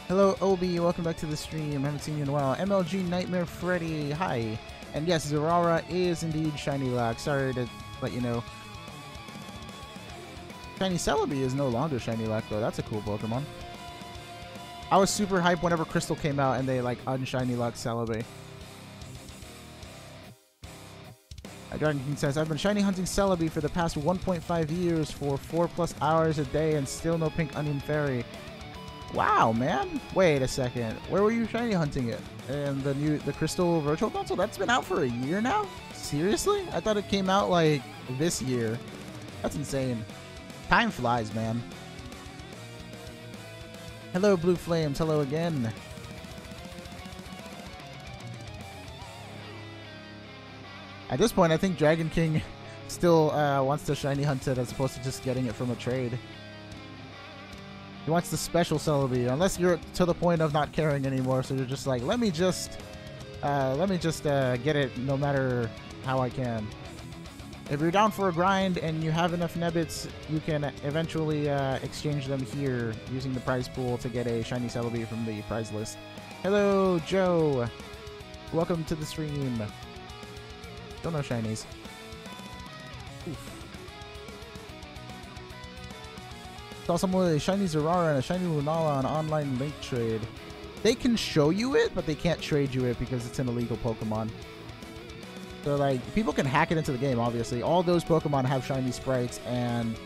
Hello, Obi. Welcome back to the stream. I haven't seen you in a while. MLG Nightmare Freddy. Hi. And yes, Zeraora is indeed Shiny Lock. Sorry to let you know. Shiny Celebi is no longer Shiny Lock, though. That's a cool Pokemon. I was super hyped whenever Crystal came out and they, like, unshiny Locked Celebi. Dragon King says, I've been shiny hunting Celebi for the past 1.5 years for 4+ hours a day and still no pink onion fairy. Wow, man. Wait a second. Where were you shiny hunting it? And the Crystal Virtual Console? That's been out for a year now? Seriously? I thought it came out, like, this year. That's insane. Time flies, man. Hello, Blue Flames. Hello again. At this point, I think Dragon King still wants to shiny hunt it as opposed to just getting it from a trade. He wants the special Celebi, unless you're to the point of not caring anymore. So you're just like, let me just get it no matter how I can. If you're down for a grind and you have enough Nebbits, you can eventually exchange them here using the prize pool to get a shiny Celebi from the prize list. Hello, Joe. Welcome to the stream. Don't know shinies. Oof. Saw someone with a shiny Zeraora and a shiny Lunala on online link trade. They can show you it, but they can't trade you it because it's an illegal Pokemon. So, like, people can hack it into the game, obviously. All those Pokemon have shiny sprites, and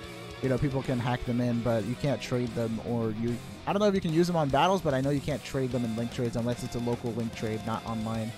you know, people can hack them in, but you can't trade them, or I don't know if you can use them on battles, but I know you can't trade them in link trades unless it's a local link trade, not online.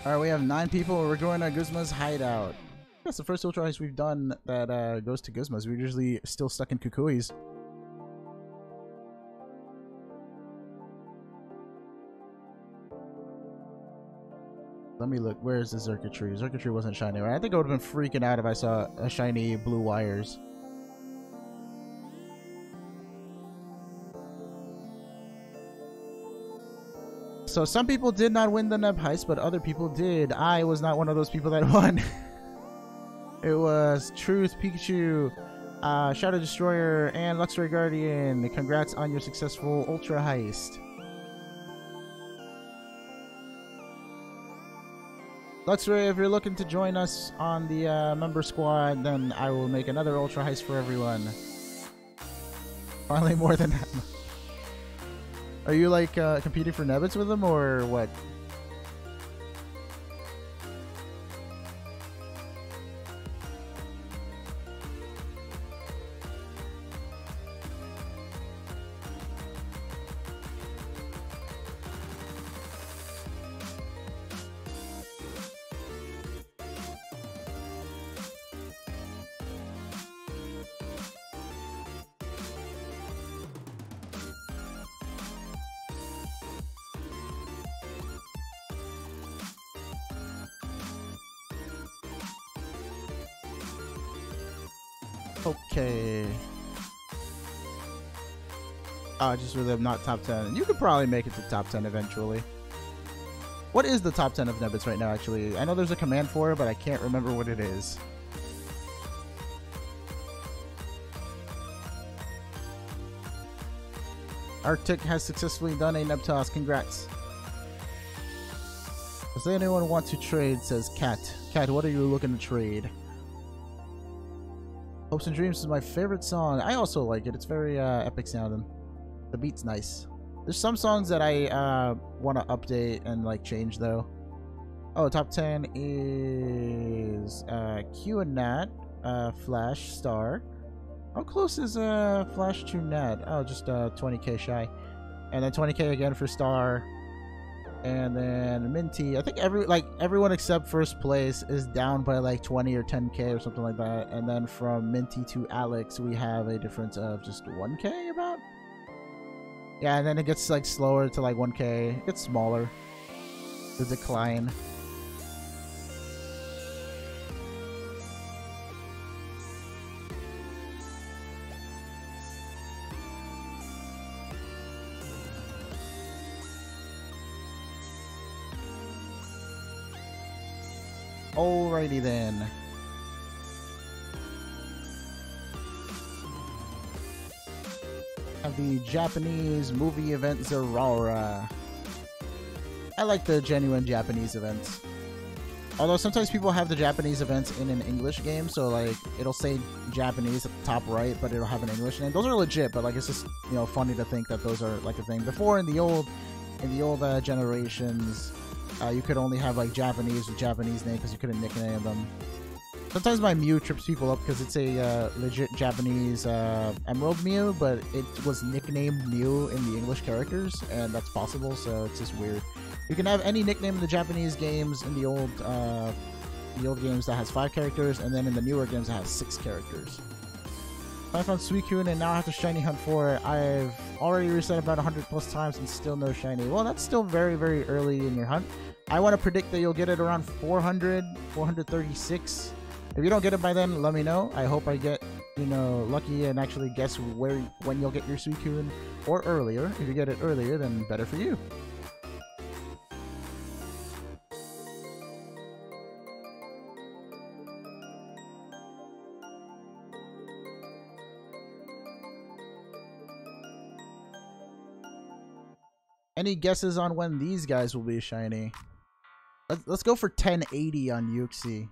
Alright, we have 9 people. We're going to Guzma's hideout. That's the first ultra heist we've done that goes to Guzma's. We're usually still stuck in Kukui's. Let me look. Where's the Zerkatry? Zerkatry wasn't shiny, right? I think I would have been freaking out if I saw a shiny blue wires. So some people did not win the Neb heist, but other people did. I was not one of those people that won. It was Truth, Pikachu, Shadow Destroyer, and Luxray Guardian. Congrats on your successful Ultra heist. Luxray, if you're looking to join us on the member squad, then I will make another Ultra heist for everyone. Finally, more than that. Are you like competing for Nebbits with them or what? Okay. Just with them not top 10. You could probably make it to top 10 eventually. What is the top 10 of Nebbits right now, actually? I know there's a command for it, but I can't remember what it is. Arctic has successfully done a Nebtoss. Congrats. Does anyone want to trade? Says Cat. Cat, what are you looking to trade? Hopes and Dreams is my favorite song. I also like it. It's very epic sounding. The beat's nice. There's some songs that I want to update and like change though. Oh, top 10 is Q and Nat, Flash, Star. How close is Flash to Nat? Oh, just 20k shy. And then 20k again for Star. And then Minty, I think everyone except first place is down by like 20 or 10k or something like that. And then from Minty to Alex, we have a difference of just 1k about. Yeah, and then it gets like slower to like 1k. It gets smaller. The decline. Alrighty then. Have the Japanese movie event Zerara. I like the genuine Japanese events. Although sometimes people have the Japanese events in an English game, so like it'll say Japanese at the top right, but it'll have an English name. Those are legit, but like it's just, you know, funny to think that those are like a thing. Before in the old generations, you could only have like Japanese with Japanese name because you couldn't nickname them. Sometimes my Mew trips people up because it's a legit Japanese Emerald Mew, but it was nicknamed Mew in the English characters, and that's possible, so it's just weird. You can have any nickname in the Japanese games in the old games that has 5 characters, and then in the newer games that has 6 characters. I found Suicune and now I have to shiny hunt for it. I've already reset about 100 plus times and still no shiny. Well, that's still very, very early in your hunt. I want to predict that you'll get it around 400, 436. If you don't get it by then, let me know. I hope I get you know, lucky and actually guess when you'll get your Suicune, or earlier. If you get it earlier, then better for you. Any guesses on when these guys will be shiny? Let's go for 1080 on Yuxi.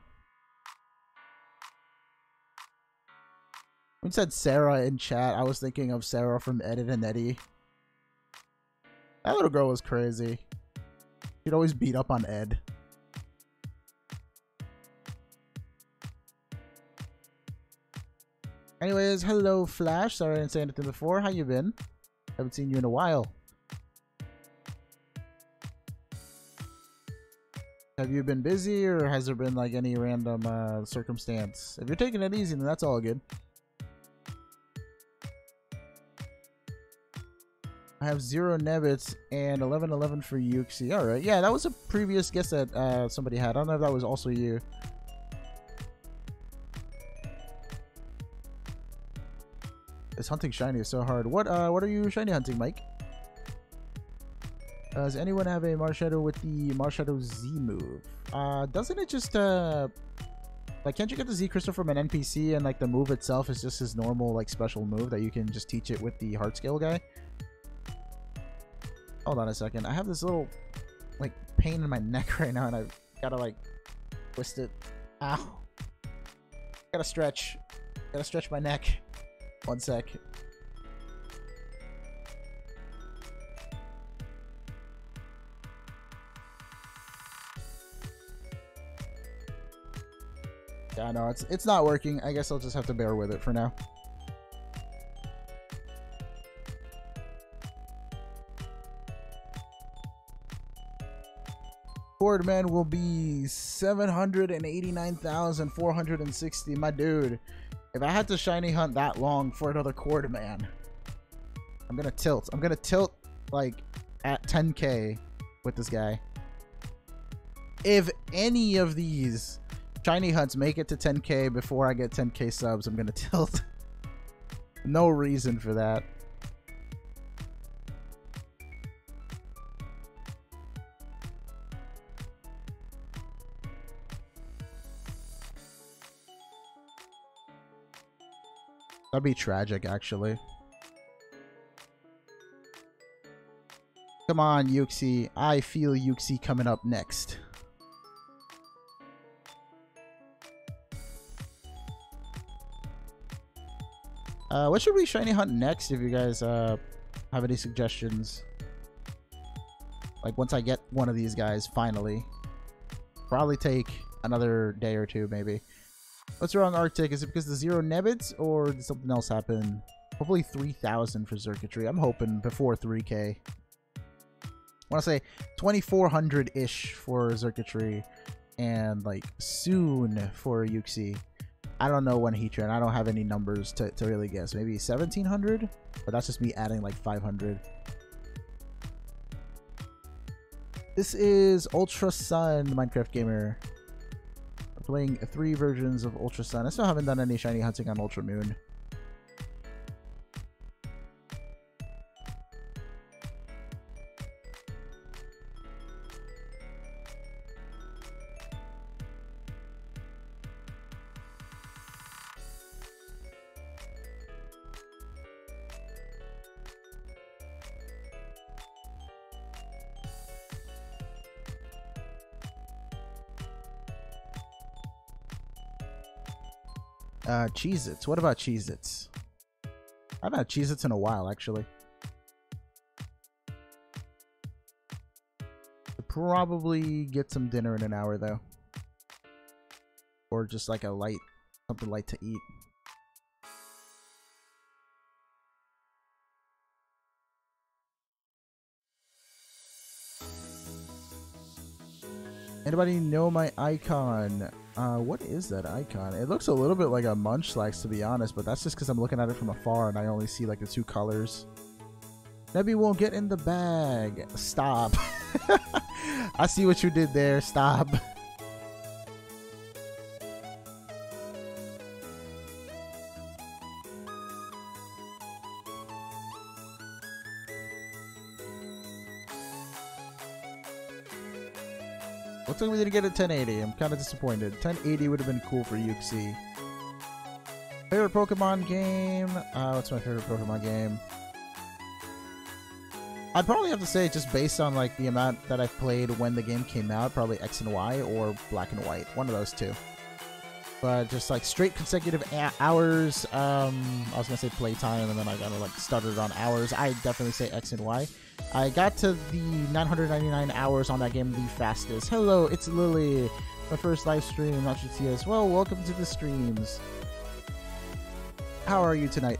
When said Sarah in chat, I was thinking of Sarah from Ed, and Eddie. That little girl was crazy. She'd always beat up on Ed. Anyways, hello Flash. Sorry I didn't say anything before. How you been? Haven't seen you in a while. Have you been busy, or has there been like any random circumstance? If you're taking it easy, then that's all good. I have 0 Nebbits and 1111 for Yuxi. Alright, yeah, that was a previous guess that somebody had. I don't know if that was also you. This hunting shiny is so hard. What are you shiny hunting, Mike? Does anyone have a Marshadow with the Marshadow Z move? Doesn't it just like, can't you get the Z crystal from an NPC, and like the move itself is just his normal like special move that you can just teach it with the heart scale guy? Hold on a second. I have this little like pain in my neck right now, and I gotta like twist it. Ow. Gotta stretch my neck. One sec. Yeah, no, it's not working. I guess I'll just have to bear with it for now. Cordman will be 789,460. My dude, if I had to shiny hunt that long for another Cordman, I'm gonna tilt. I'm gonna tilt like at 10k with this guy. If any of these shiny hunts make it to 10k before I get 10k subs, I'm gonna tilt. No reason for that. That'd be tragic, actually. Come on, Yuxi. I feel Yuxi coming up next. What should we shiny hunt next, if you guys have any suggestions? Like, once I get one of these guys, finally. Probably take another day or two, maybe. What's wrong, Arctic? Is it because the 0 Nebbits, or did something else happen? Hopefully 3,000 for Circuitry. I'm hoping before 3k. I want to say 2,400-ish for Circuitry, and like soon for Yuxi. I don't know when Heatran. I don't have any numbers to really guess. Maybe 1,700? But that's just me adding like 500. This is Ultra Sun, Minecraft Gamer. I'm playing 3 versions of Ultra Sun. I still haven't done any shiny hunting on Ultra Moon. Cheez-Its. What about Cheez-Its? I haven't had Cheez-Its in a while, actually. I'll probably get some dinner in an hour, though. Or just like a light, something light to eat. Anybody know my icon? What is that icon? It looks a little bit like a Munchlax, to be honest, but that's just because I'm looking at it from afar and I only see like the 2 colors. Nebby won't get in the bag. Stop. I see what you did there. Stop. looks like we didn't get a 1080. I'm kind of disappointed. 1080 would have been cool for Yuxi. Favorite Pokemon game? What's my favorite Pokemon game? I'd probably have to say, just based on like the amount that I've played when the game came out, probably X and Y or Black and White. One of those two. But just like straight consecutive hours. I was gonna say playtime, and then I kind of like stuttered on hours. I definitely say X and Y. I got to the 999 hours on that game the fastest. Hello, it's Lily. My first live stream, not GTS. Well, welcome to the streams. How are you tonight?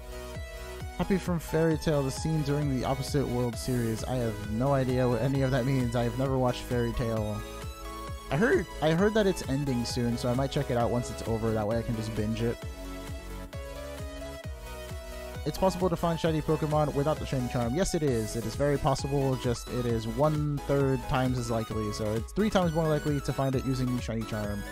Happy from Fairy Tail, the scene during the Opposite World series. I have no idea what any of that means. I have never watched Fairy Tail. I heard that it's ending soon, so I might check it out once it's over. That way I can just binge it. It's possible to find shiny Pokemon without the shiny charm. Yes, it is. It is very possible. Just it is 1/3 times as likely. So it's 3 times more likely to find it using the shiny charm.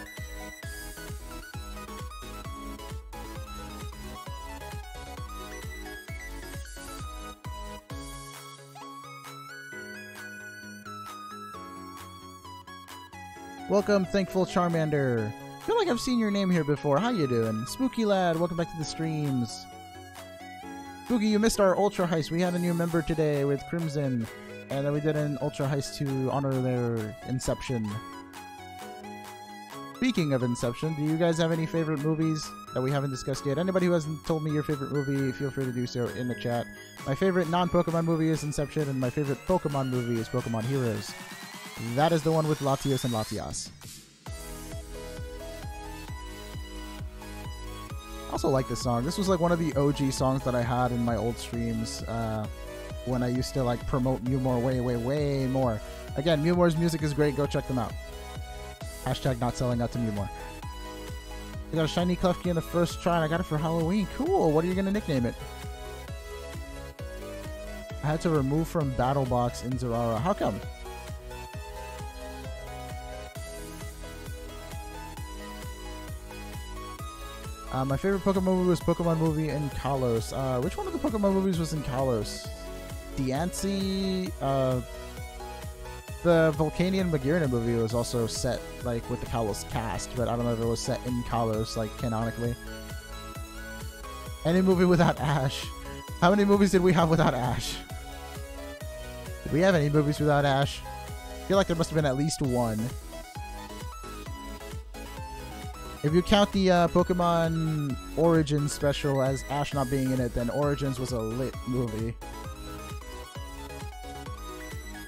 Welcome, Thankful Charmander. I feel like I've seen your name here before. How you doing? Spooky Lad, welcome back to the streams. Spooky, you missed our Ultra Heist. We had a new member today with Crimson, and then we did an Ultra Heist to honor their Inception. Speaking of Inception, do you guys have any favorite movies that we haven't discussed yet? Anybody who hasn't told me your favorite movie, feel free to do so in the chat. My favorite non-Pokemon movie is Inception, and my favorite Pokemon movie is Pokemon Heroes. That is the one with Latios and Latias. I also like this song. This was like one of the OG songs that I had in my old streams when I used to like promote Mewmore way more. Again, Mewmore's music is great. Go check them out. Hashtag not selling out to Mewmore. I got a shiny Klefki in the first try and I got it for Halloween. Cool. What are you going to nickname it? I had to remove from Battle Box in Zerara. How come? My favorite Pokemon movie was Pokemon movie in Kalos. Which one of the Pokemon movies was in Kalos? Diancie, the Volcanion Magearna movie was also set like with the Kalos cast, but I don't know if it was set in Kalos like canonically. Any movie without Ash. How many movies did we have without Ash? Did we have any movies without Ash? I feel like there must have been at least one. If you count the Pokemon Origins special as Ash not being in it, then Origins was a lit movie.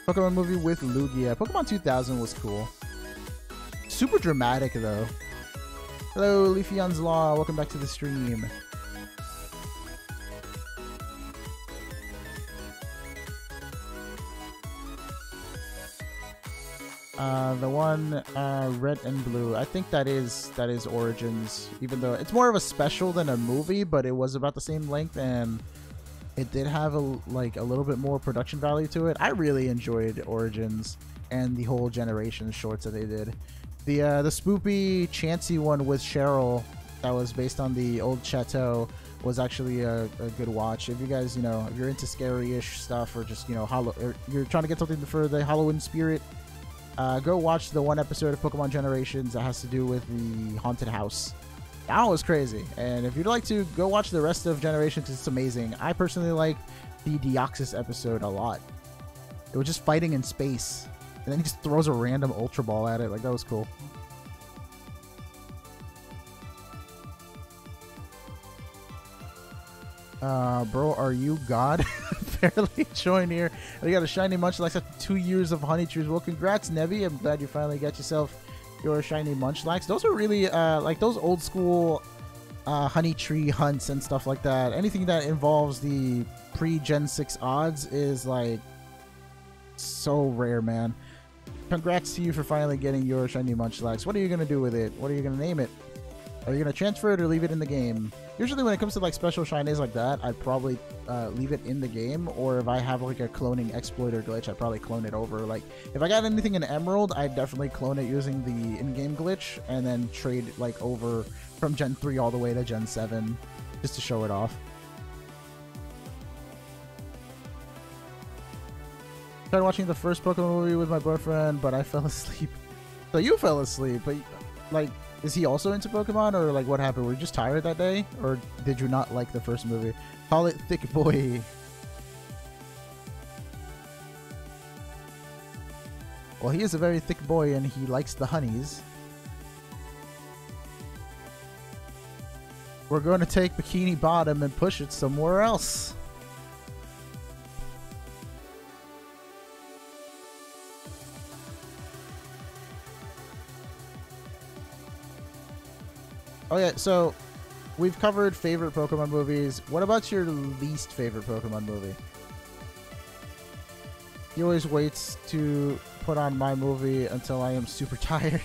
Pokemon movie with Lugia. Pokemon 2000 was cool. Super dramatic, though. Hello, Leafeon's Law. Welcome back to the stream. The one red and blue, I think that is Origins, even though it's more of a special than a movie, but it was about the same length and it did have a little bit more production value to it. I really enjoyed Origins and the whole Generations shorts that they did. The spoopy Chansey one with Cheryl that was based on the old Chateau was actually a good watch. If you guys, you know, if you're into scary-ish stuff or just, you know, or you're trying to get something for the Halloween spirit, go watch the one episode of Pokemon Generations that has to do with the haunted house. That was crazy. And if you'd like to, go watch the rest of Generations. It's amazing. I personally like the Deoxys episode a lot. It was just fighting in space, and then he just throws a random Ultra Ball at it. Like, that was cool. Bro, are you God? Barely joined here. We got a shiny Munchlax after 2 years of honey trees. Well, congrats, Nebby. I'm glad you finally got yourself your shiny Munchlax. Those are really like those old school honey tree hunts and stuff like that. Anything that involves the pre-Gen 6 odds is like so rare, man. Congrats to you for finally getting your shiny Munchlax. What are you gonna do with it? What are you gonna name it? Are you gonna transfer it or leave it in the game? Usually when it comes to like special shinies like that, I'd probably leave it in the game, or if I have like a cloning exploit or glitch, I'd probably clone it over. Like if I got anything in Emerald, I'd definitely clone it using the in-game glitch and then trade like over from Gen 3 all the way to Gen 7 just to show it off. Tried watching the first Pokemon movie with my boyfriend, but I fell asleep. So you fell asleep, but like, is he also into Pokemon, or like what happened? Were you just tired that day, or did you not like the first movie? Call it thick boy. Well, he is a very thick boy, and he likes the honeys. We're going to take Bikini Bottom and push it somewhere else. Okay, so we've covered favorite Pokemon movies. What about your least favorite Pokemon movie? He always waits to put on my movie until I am super tired.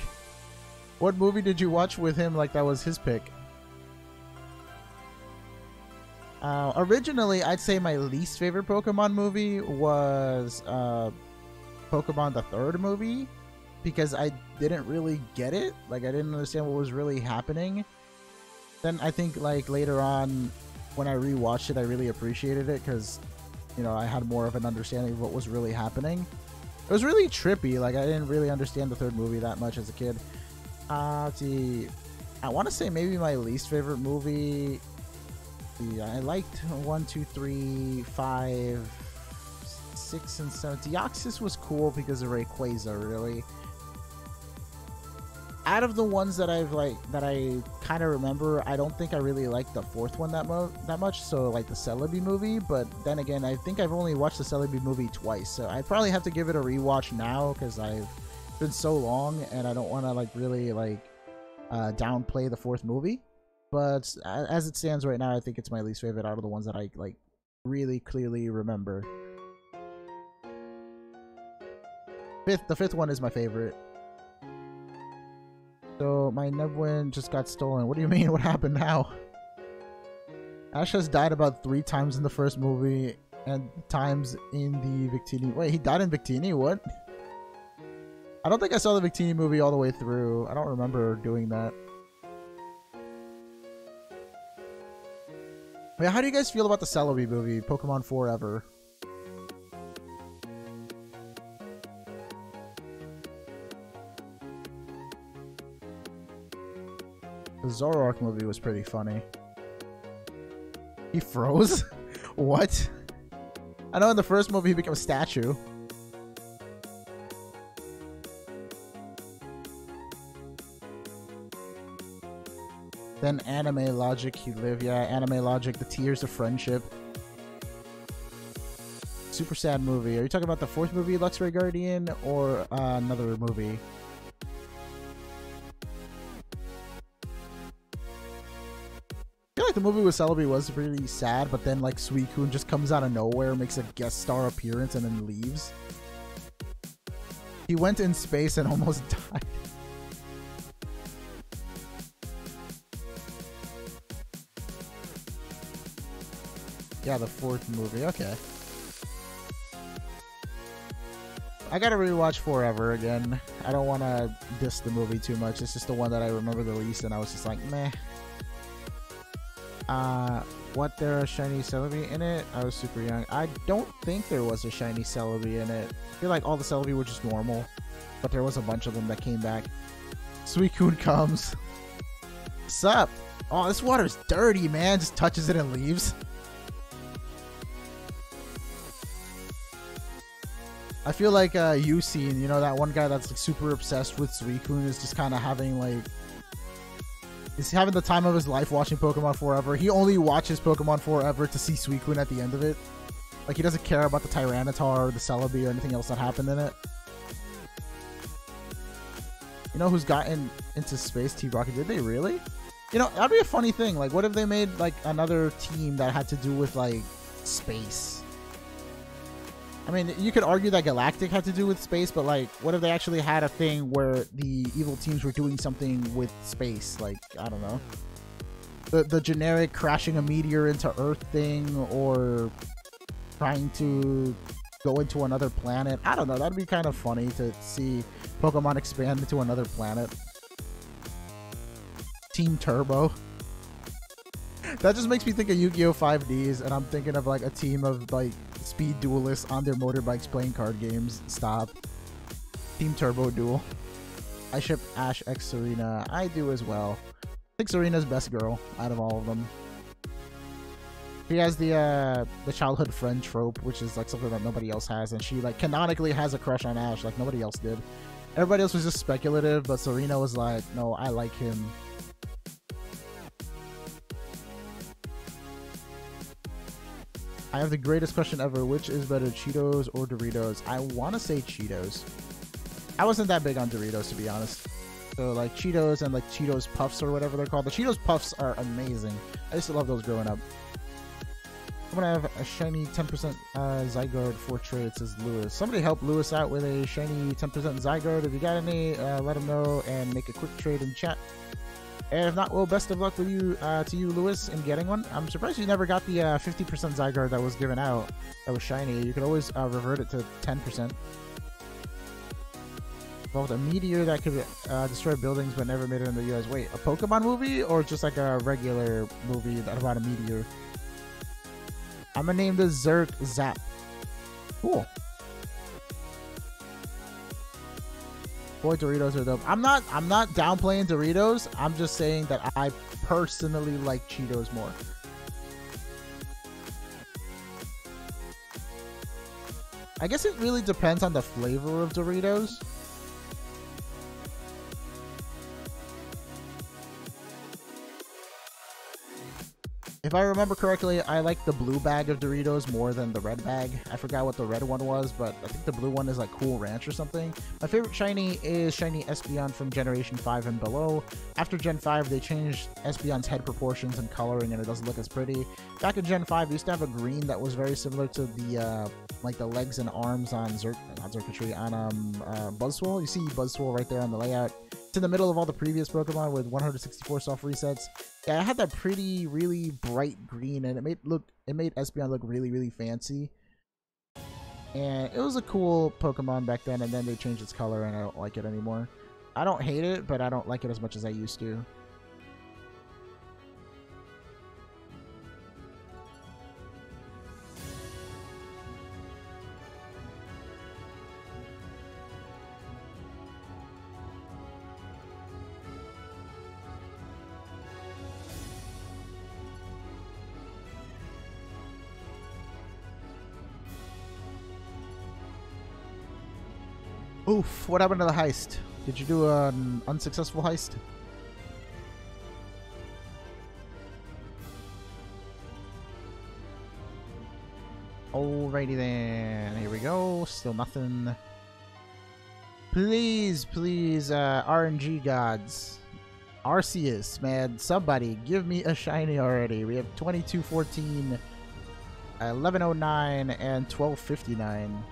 What movie did you watch with him like that was his pick? Originally, I'd say my least favorite Pokemon movie was Pokemon the third movie, because I didn't really get it. Like, I didn't understand what was really happening. Then I think like later on when I rewatched it, I really appreciated it because, you know, I had more of an understanding of what was really happening. It was really trippy. Like, I didn't really understand the third movie that much as a kid. Let's see. I want to say maybe my least favorite movie. I liked 1, 2, 3, 5, 6, and 7. Deoxys was cool because of Rayquaza, really. Out of the ones that I kind of remember, I don't think I really liked the fourth one that much. So like the Celebi movie, but then again, I think I've only watched the Celebi movie twice, so I probably have to give it a rewatch now because I've been so long and I don't want to like really like downplay the fourth movie. But as it stands right now, I think it's my least favorite out of the ones that I like really clearly remember. The fifth one is my favorite. So my Nebwin just got stolen. What do you mean? What happened now? Ash has died about 3 times in the first movie and times in the Victini. Wait, he died in Victini? What? I don't think I saw the Victini movie all the way through. I don't remember doing that. Wait, how do you guys feel about the Celebi movie, Pokemon Forever? The Zoroark movie was pretty funny. He froze? What? I know in the first movie he became a statue. Then Anime Logic, he lived. Yeah, Anime Logic, The Tears of Friendship. Super sad movie. Are you talking about the fourth movie, Luxray Guardian, or another movie? I feel like the movie with Celebi was really sad, but then like Suicune just comes out of nowhere, makes a guest star appearance, and then leaves. He went in space and almost died. Yeah, the fourth movie. Okay. I gotta rewatch Forever again. I don't want to diss the movie too much. It's just the one that I remember the least, and I was just like, meh. What, there a shiny Celebi in it? I was super young. I don't think there was a shiny Celebi in it. I feel like all the Celebi were just normal, but there was a bunch of them that came back. Suicune comes. Sup? Oh, this water's dirty, man. Just touches it and leaves. I feel like Yusin, you know, that one guy that's like super obsessed with Suicune, is just kind of having like, he's having the time of his life watching Pokemon Forever. He only watches Pokemon Forever to see Suicune at the end of it. Like, he doesn't care about the Tyranitar or the Celebi or anything else that happened in it. You know who's gotten into space? T-Rocket. Did they really? You know, that'd be a funny thing. Like, what if they made like another team that had to do with like space? I mean, you could argue that Galactic had to do with space, but like, what if they actually had a thing where the evil teams were doing something with space? Like, I don't know. The generic crashing a meteor into Earth thing, or trying to go into another planet. I don't know. That'd be kind of funny to see Pokemon expand into another planet. Team Turbo. That just makes me think of Yu-Gi-Oh! 5Ds, and I'm thinking of like a team of like speed duelists on their motorbikes playing card games. Stop. Team Turbo Duel. I ship Ash X Serena. I do as well. I think Serena's best girl out of all of them. She has the childhood friend trope, which is like something that nobody else has, and she like canonically has a crush on Ash like nobody else did. Everybody else was just speculative, but Serena was like, no, I like him. I have the greatest question ever. Which is better, Cheetos or Doritos? I want to say Cheetos. I wasn't that big on Doritos, to be honest. So like Cheetos and like Cheetos Puffs or whatever they're called. The Cheetos Puffs are amazing. I used to love those growing up. I'm gonna have a shiny 10% Zygarde for trade, says Lewis. Somebody help Lewis out with a shiny 10% Zygarde. If you got any, let him know and make a quick trade in chat. And if not, well, best of luck with you to you, Lewis, in getting one. I'm surprised you never got the 50% Zygarde that was given out. That was shiny. You could always revert it to 10%. Well, a meteor that could destroy buildings but never made it in the US. Wait, a Pokemon movie or just like a regular movie about a meteor? I'm gonna name this Zerk Zap. Cool. Boy, Doritos are dope. I'm not downplaying Doritos. I'm just saying that I personally like Cheetos more. I guess it really depends on the flavor of Doritos. If I remember correctly, I like the blue bag of Doritos more than the red bag. I forgot what the red one was, but I think the blue one is like Cool Ranch or something. My favorite shiny is shiny Espeon from Generation 5 and below. After Gen 5, they changed Espeon's head proportions and coloring, and it doesn't look as pretty. Back in Gen 5, we used to have a green that was very similar to the like the legs and arms on Buzzwole. You see Buzzwole right there on the layout. It's in the middle of all the previous Pokemon with 164 soft resets. Yeah, I had that pretty, really bright green, and it made Espeon look really, really fancy. And it was a cool Pokemon back then, and then they changed its color, and I don't like it anymore. I don't hate it, but I don't like it as much as I used to. Oof, what happened to the heist? Did you do an unsuccessful heist? Alrighty then, here we go. Still nothing. Please, please, RNG gods. Arceus, man, somebody give me a shiny already. We have 2214, 1109, and 1259.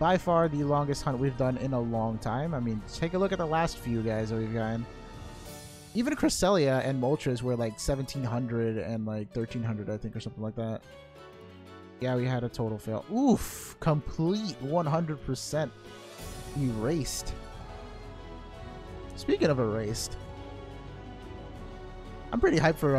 By far the longest hunt we've done in a long time. I mean, take a look at the last few guys that we've gotten. Even Cresselia and Moltres were like 1700 and like 1300, I think, or something like that. Yeah, we had a total fail. Oof! Complete 100% erased. Speaking of erased, I'm pretty hyped for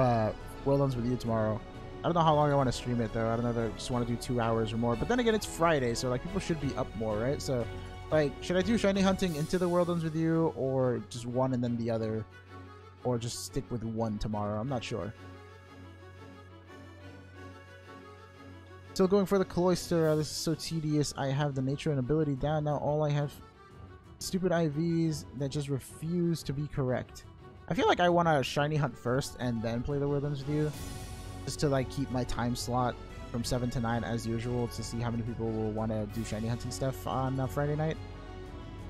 World Ends With You tomorrow. I don't know how long I want to stream it, though. I don't know if I just want to do 2 hours or more. But then again, it's Friday, so like people should be up more, right? So, like, should I do shiny hunting into the World Ends With You, or just one and then the other, or just stick with one tomorrow? I'm not sure. Still going for the Cloyster. This is so tedious. I have the nature and ability down. Now all I have stupid IVs that just refuse to be correct. I feel like I want to shiny hunt first and then play the World Ends With You. Just to like keep my time slot from 7 to 9 as usual, to see how many people will want to do shiny hunting stuff on Friday night.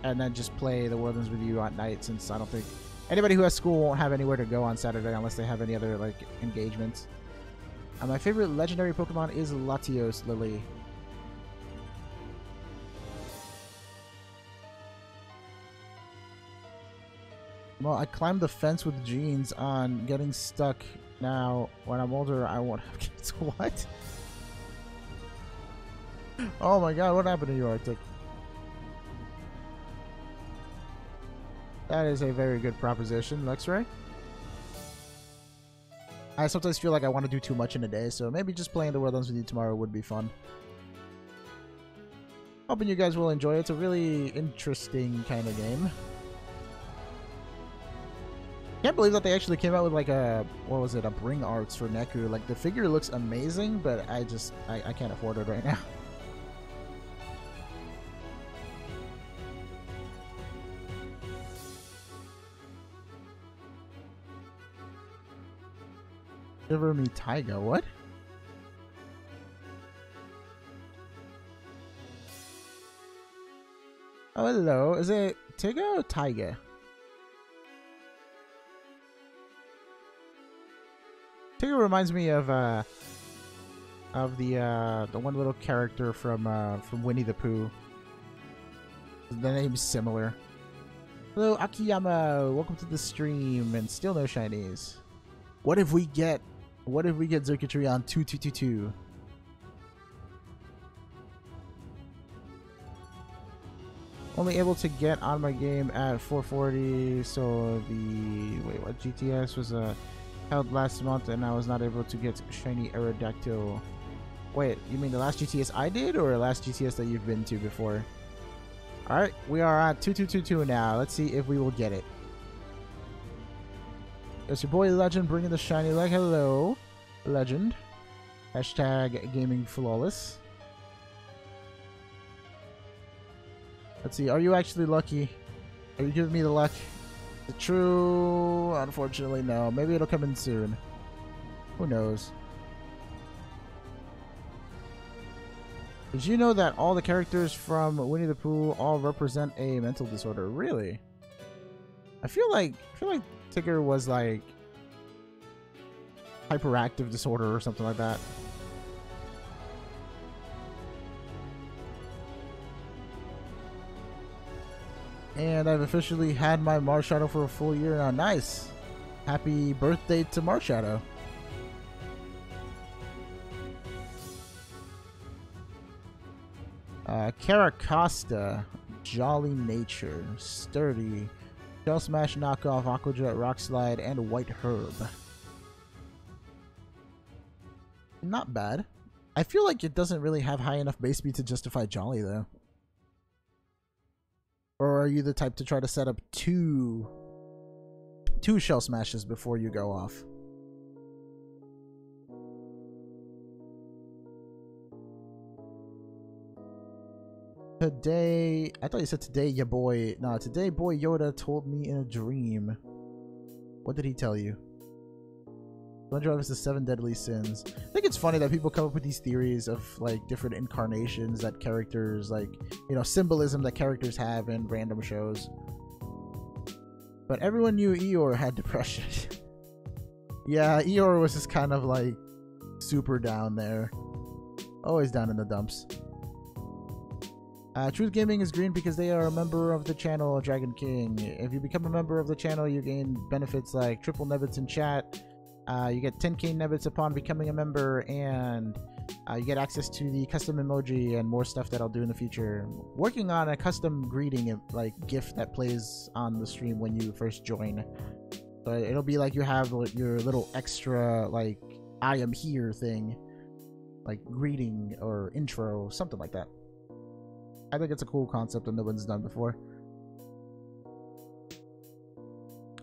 And then just play the World Ends With You at night, since I don't think anybody who has school won't have anywhere to go on Saturday unless they have any other like engagements. My favorite legendary Pokemon is Latios Lily. Well, I climbed the fence with jeans on, getting stuck. Now, when I'm older, I won't have kids. What? Oh my god, what happened to you, Arctic? That is a very good proposition, Luxray. I sometimes feel like I want to do too much in a day, so maybe just playing the World Ends With You tomorrow would be fun. Hoping you guys will enjoy it. It's a really interesting kind of game. Can't believe that they actually came out with like a, what was it, a bring arts for Neku. Like the figure looks amazing, but I can't afford it right now. Shiver me Taiga, what? Oh, hello. Is it Tiga or Taiga? Tiga reminds me of the one little character from Winnie the Pooh. The name's similar. Hello, Akiyama. Welcome to the stream, and still no shinies. What if we get Zerkatry on 2222? Only able to get on my game at 440, so what GTS was held last month, and I was not able to get shiny Aerodactyl. Wait, you mean the last GTS I did, or the last GTS that you've been to before? Alright, we are at 2222 now. Let's see if we will get it. It's your boy Legend bringing the shiny leg. Hello, Legend. Hashtag gaming flawless. Let's see, are you actually lucky? Are you giving me the luck? Is it true? Unfortunately, no. Maybe it'll come in soon. Who knows? Did you know that all the characters from Winnie the Pooh all represent a mental disorder? Really? I feel like Tigger was like hyperactive disorder or something like that. And I've officially had my Marshadow for a full year now. Nice! Happy birthday to Marshadow. Caracosta, Jolly Nature, Sturdy, Shell Smash Knockoff, Aquajet, Rock Slide, and White Herb. Not bad. I feel like it doesn't really have high enough base speed to justify Jolly though. Or are you the type to try to set up two Shell Smashes before you go off? Today, I thought you said today, ya boy. No, today boy Yoda told me in a dream. What did he tell you? SpongeBob is the 7 deadly sins. I think it's funny that people come up with these theories of like different incarnations that characters, like, you know, symbolism that characters have in random shows. But everyone knew Eeyore had depression. Yeah, Eeyore was just kind of like super down there. Always down in the dumps. Truth Gaming is green because they are a member of the channel Dragon King. If you become a member of the channel, you gain benefits like triple Nebbits in chat. You get 10k Nebbits upon becoming a member, and you get access to the custom emoji and more stuff that I'll do in the future. Working on a custom greeting like GIF that plays on the stream when you first join. But it'll be like you have your little extra like I am here thing, like greeting or intro, something like that. I think it's a cool concept and no one's done before.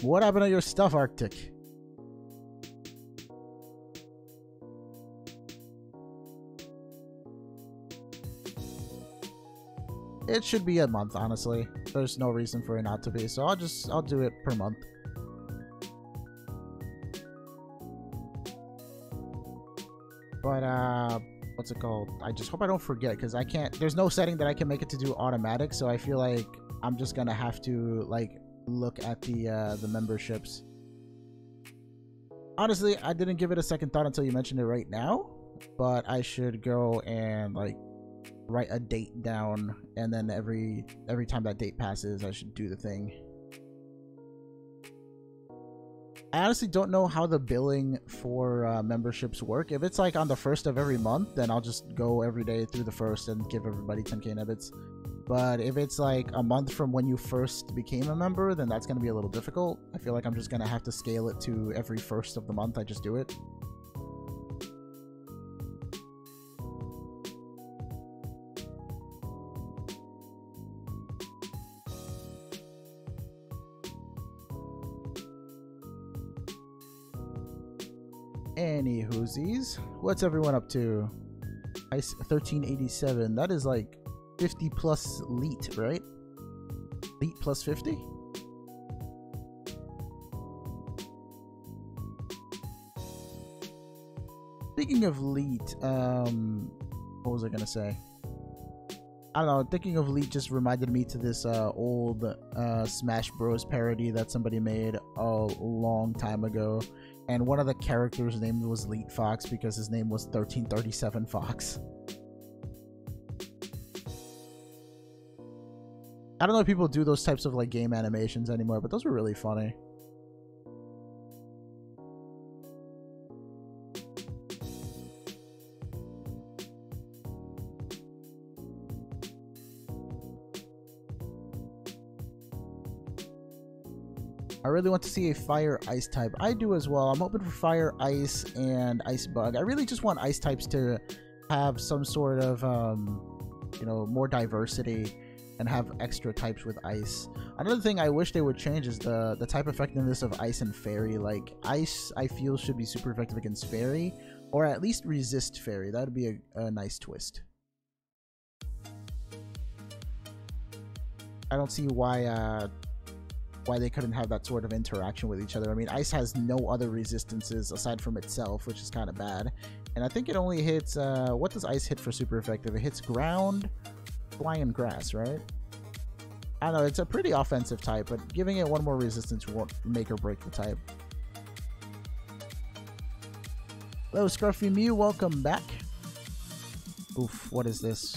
What happened to your stuff, Arctic? It should be a month, honestly. There's no reason for it not to be, so I'll do it per month. But what's it called? I just hope I don't forget, because I can't, there's no setting that I can make it to do automatic, so I feel like I'm just gonna have to like look at the memberships. Honestly, I didn't give it a second thought until you mentioned it right now, but I should go and like write a date down, and then every time that date passes I should do the thing. I honestly don't know how the billing for memberships work. If it's like on the 1st of every month, then I'll just go every day through the 1st and give everybody 10k Nebbits. But if it's like a month from when you first became a member, then that's going to be a little difficult. I feel like I'm just going to have to scale it to every 1st of the month I just do it. Any whoosies, what's everyone up to? Ice 1387. That is like 50 plus leet, right? Leet plus 50? Speaking of leet, what was I gonna say? I don't know, thinking of leet just reminded me to this old Smash Bros parody that somebody made a long time ago, and one of the characters' name was Leet Fox because his name was 1337 Fox. I don't know if people do those types of like game animations anymore, but those were really funny. I really want to see a fire ice type. I do as well. I'm open for fire, ice, and ice bug. I really just want ice types to have some sort of you know, more diversity and have extra types with ice. Another thing I wish they would change is the type effectiveness of ice and fairy. Like ice, I feel should be super effective against fairy, or at least resist fairy. That would be a nice twist. I don't see why they couldn't have that sort of interaction with each other. I mean, ice has no other resistances aside from itself, which is kind of bad. And I think it only hits, what does ice hit for super effective? It hits ground, fly, and grass, right? I don't know, it's a pretty offensive type, but giving it one more resistance won't make or break the type. Hello, Scruffy Mew, welcome back. Oof, what is this?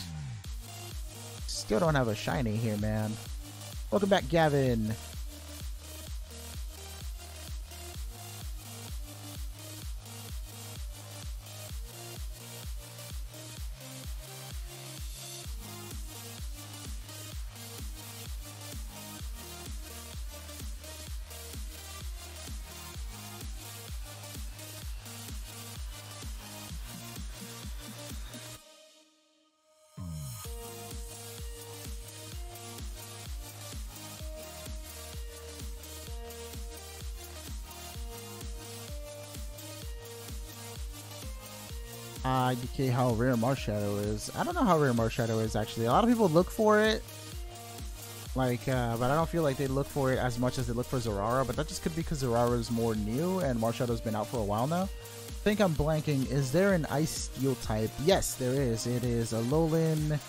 Still don't have a shiny here, man. Welcome back, Gavin. Okay, how rare Marshadow is. I don't know how rare Marshadow is actually. A lot of people look for it, like, but I don't feel like they look for it as much as they look for Zeraora. But that just could be because Zeraora is more new and Marshadow's been out for a while now. I think I'm blanking. Is there an Ice Steel type? Yes, there is. It is a Alolan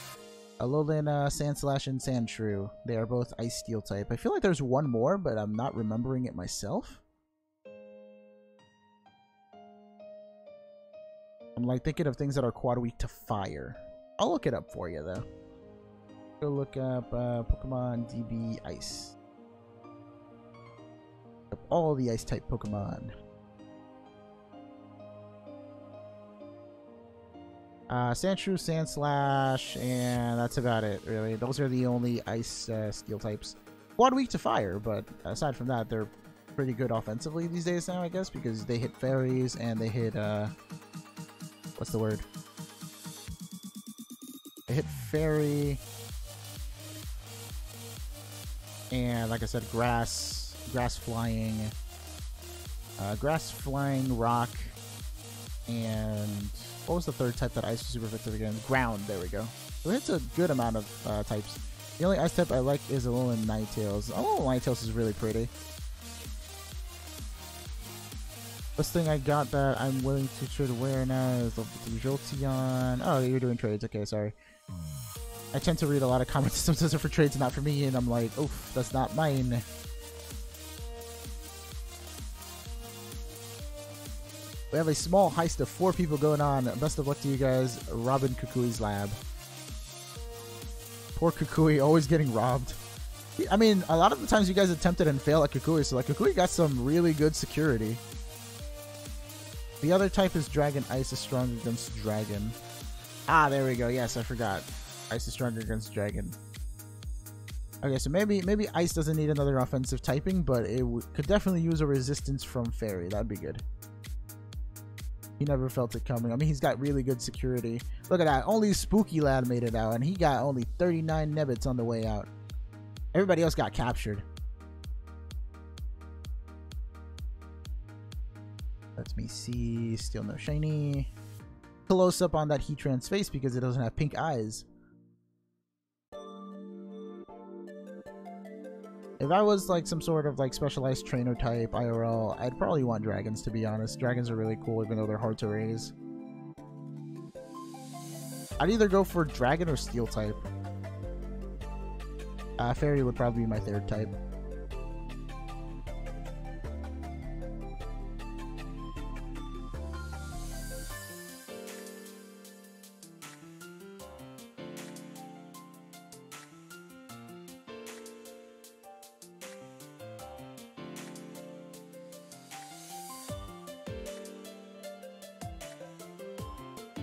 Sandslash and Sandshrew. They are both Ice Steel type. I feel like there's one more, but I'm not remembering it myself. I'm like thinking of things that are quad weak to fire. I'll look it up for you though. Go look up Pokemon DB Ice. Up all the ice type Pokemon. Sandshrew, Sandslash, and that's about it really. Those are the only ice steel types. Quad weak to fire, but aside from that, they're pretty good offensively these days now, I guess, because they hit fairies and they hit what's the word? They hit fairy, and like I said, grass flying, rock, and what was the third type that ice was super effective against? Ground. There we go. So it's a good amount of types. The only ice type I like is Alolan Ninetales. Alolan Ninetales is really pretty. First thing I got that I'm willing to trade away now is the Jolteon. Oh, you're doing trades. Okay, sorry. I tend to read a lot of comments. Sometimes they're for trades, not for me, and I'm like, oof, that's not mine. We have a small heist of 4 people going on. Best of luck to you guys. Robbing Kukui's lab. Poor Kukui, always getting robbed. I mean, a lot of the times you guys attempted and failed at Kukui, so like Kukui got some really good security. The other type is Dragon. Ice is strong against Dragon. Ah, there we go. Yes, I forgot. Ice is stronger against Dragon. Okay, so maybe Ice doesn't need another offensive typing, but it could definitely use a resistance from Fairy. That'd be good. He never felt it coming. I mean, he's got really good security. Look at that. Only Spooky Lad made it out, and he got only 39 Nebbits on the way out. Everybody else got captured. Let me see. Still no shiny. Close up on that Heatran's face because it doesn't have pink eyes. If I was like some sort of like specialized trainer type IRL, I'd probably want dragons, to be honest. Dragons are really cool even though they're hard to raise. I'd either go for dragon or steel type. Fairy would probably be my third type.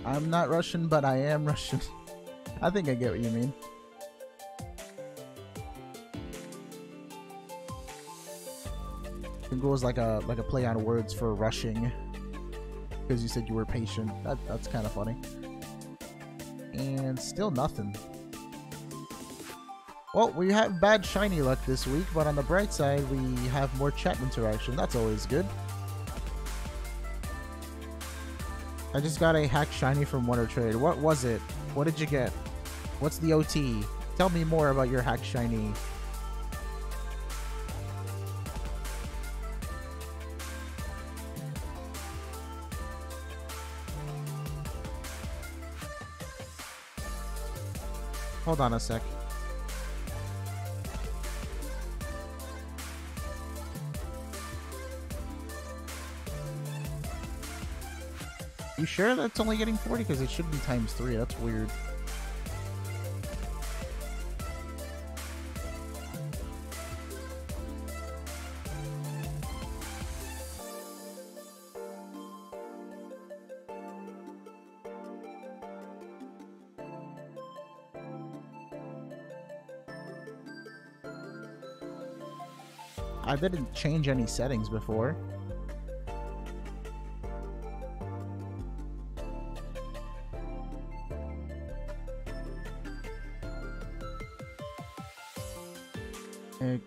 I'm not Russian, but I am Russian. I think I get what you mean. It was like a play on words for rushing, because you said you were patient. That's kind of funny. And still nothing. Well, we have bad shiny luck this week, but on the bright side, we have more chat interaction. That's always good. I just got a hack shiny from Wonder Trade. What was it? What did you get? What's the OT? Tell me more about your hack shiny. Hold on a sec. You sure that's only getting 40? Because it should be times 3. That's weird. I didn't change any settings before.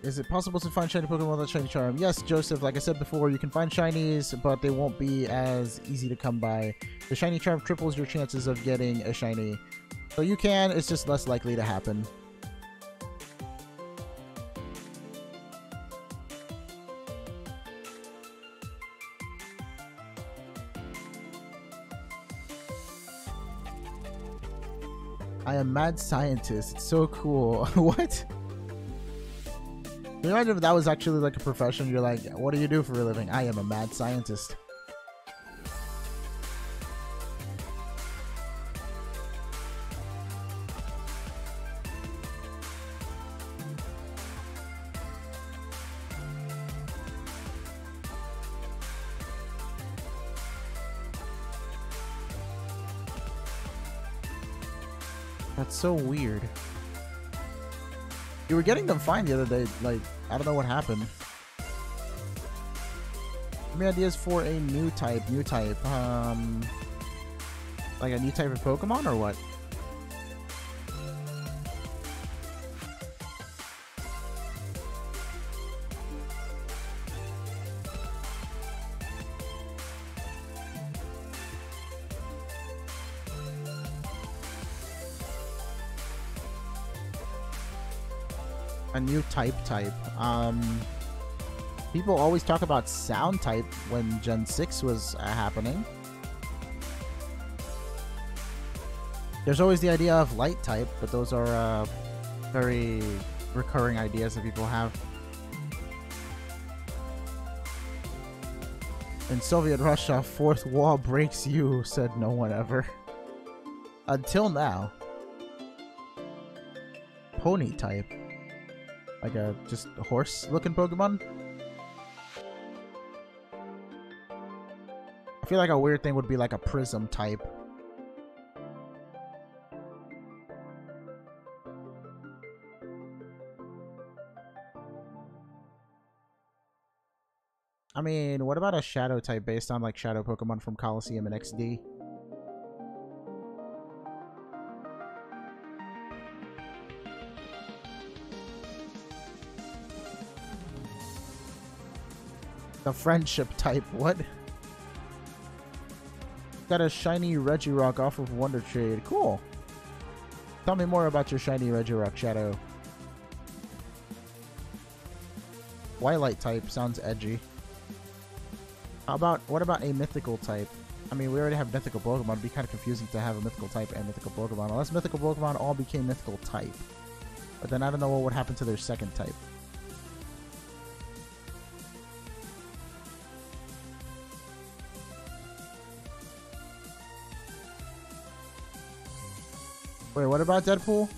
Is it possible to find shiny Pokemon without shiny charm? Yes, Joseph. Like I said before, you can find shinies, but they won't be as easy to come by. The shiny charm triples your chances of getting a shiny. So you can, it's just less likely to happen. I am mad scientist. It's so cool. What? Can you imagine if that was actually like a profession? You're like, what do you do for a living? I am a mad scientist. That's so weird. You were getting them fine the other day. Like, I don't know what happened. Give me ideas for a new type. Like a new type of Pokemon or what? A new type. People always talk about sound type when Gen 6 was happening. There's always the idea of light type, but those are very recurring ideas that people have. In Soviet Russia, fourth wall breaks you, said no one ever. Until now. Pony type. Like a just a horse looking Pokemon. I feel like a weird thing would be like a prism type. I mean, what about a shadow type based on like shadow Pokemon from Coliseum and XD? The friendship type, what? Got a shiny Regirock off of Wonder Trade. Cool. Tell me more about your shiny Regirock, Shadow. Twilight type sounds edgy. What about a mythical type? I mean, we already have mythical Pokemon. It'd be kind of confusing to have a mythical type and mythical Pokemon. Unless mythical Pokemon all became mythical type. But then I don't know what would happen to their second type. Wait, what about Deadpool?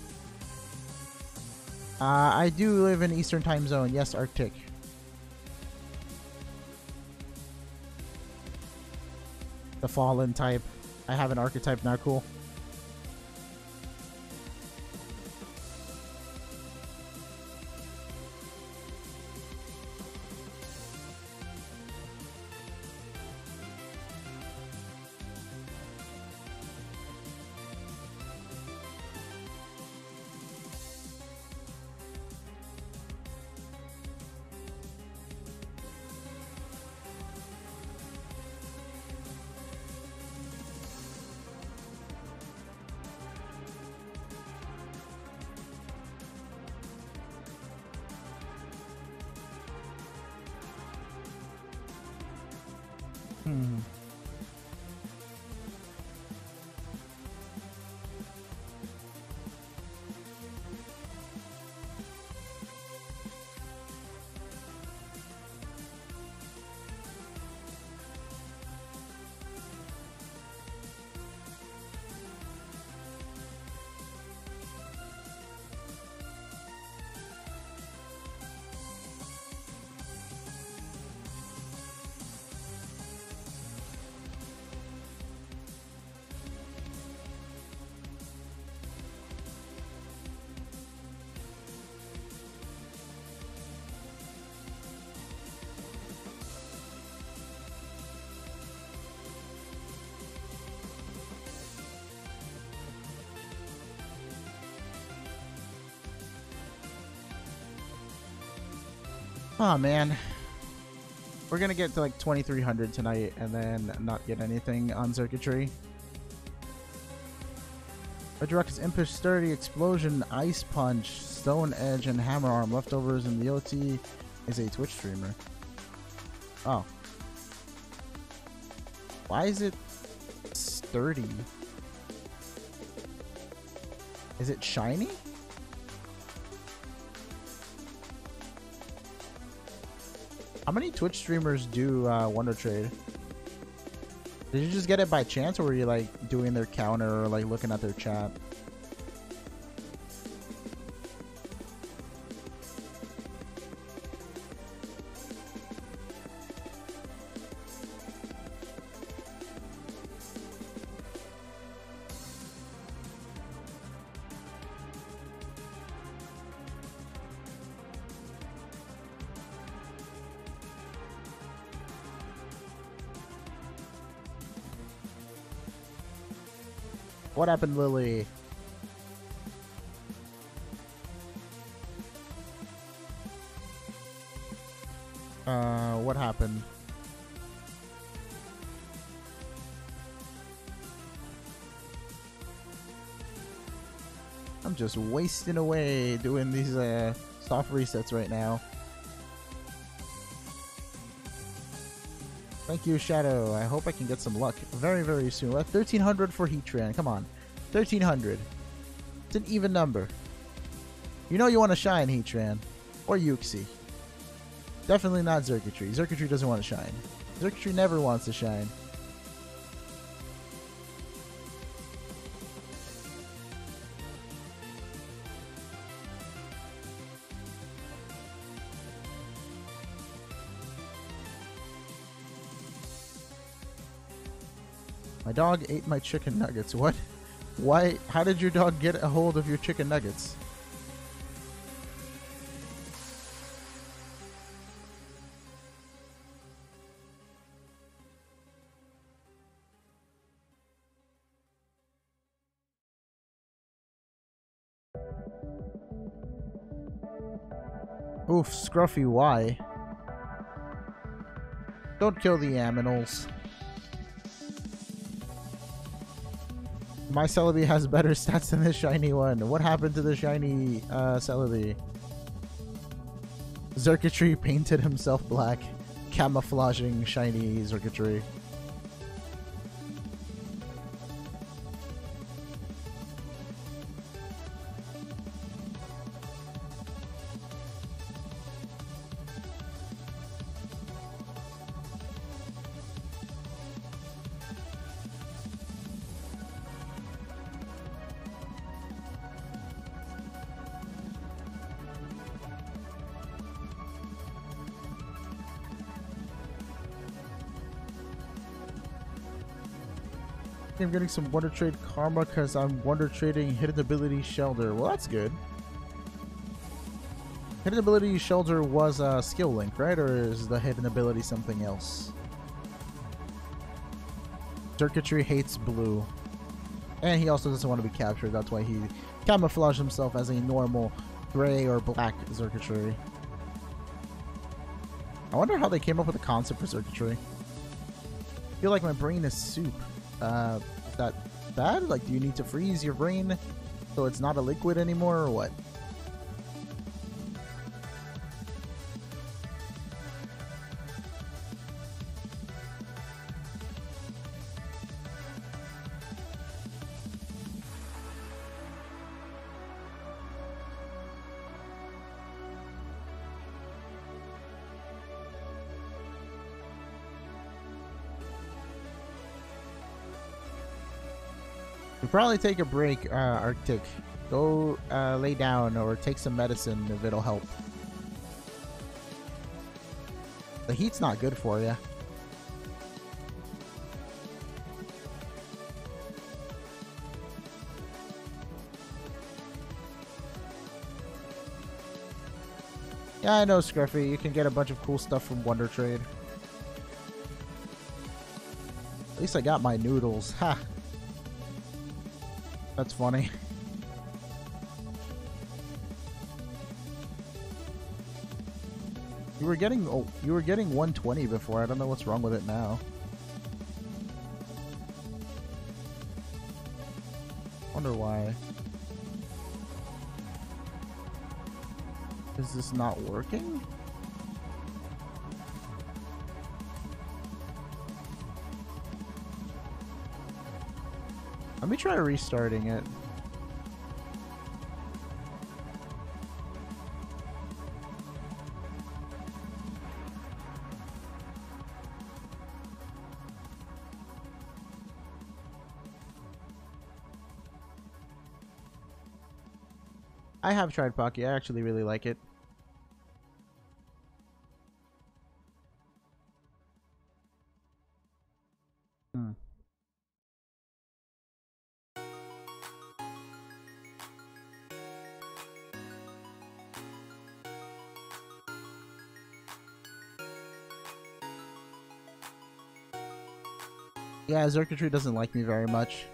I do live in Eastern Time Zone. Yes, Arctic. The Fallen type. I have an Archetype now. Cool. Oh man, we're gonna get to like 2300 tonight and then not get anything on circuitry. Regirock is Impish, Sturdy, Explosion, Ice Punch, Stone Edge, and Hammer Arm. Leftovers in the OT is a Twitch streamer. Oh. Why is it sturdy? Is it shiny? How many Twitch streamers do Wonder Trade? Did you just get it by chance, or were you like doing their counter or like looking at their chat? What happened, Lily? What happened? I'm just wasting away doing these soft resets right now. Thank you, Shadow. I hope I can get some luck very, very soon. 1300 for Heatran. Come on. 1300. It's an even number. You know you want to shine, Heatran. Or Uxie. Definitely not Xurkitree. Xurkitree doesn't want to shine. Xurkitree never wants to shine. My dog ate my chicken nuggets. What? Why? How did your dog get a hold of your chicken nuggets? Oof, Scruffy, why? Don't kill the aminals. My Celebi has better stats than the shiny one. What happened to the shiny Celebi? Xurkitree painted himself black, camouflaging shiny Xurkitree. I'm getting some Wonder Trade karma because I'm Wonder Trading Hidden Ability Shelter. Well, that's good. Hidden Ability Shelter was a skill link, right? Or is the hidden ability something else? Xurkitree hates blue. And he also doesn't want to be captured. That's why he camouflaged himself as a normal gray or black Xurkitree. I wonder how they came up with the concept for Xurkitree. I feel like my brain is soup. Is that bad? Like, do you need to freeze your brain so it's not a liquid anymore, or what? You probably take a break, Arctic. Go lay down or take some medicine if it'll help. The heat's not good for you. Yeah, I know, Scruffy. You can get a bunch of cool stuff from Wonder Trade. At least I got my noodles. Ha! That's funny. You were getting 120 before. I don't know what's wrong with it now. Wonder why. Is this not working? Let me try restarting it. I have tried Pocky. I actually really like it. Yeah, Xurkitree doesn't like me very much.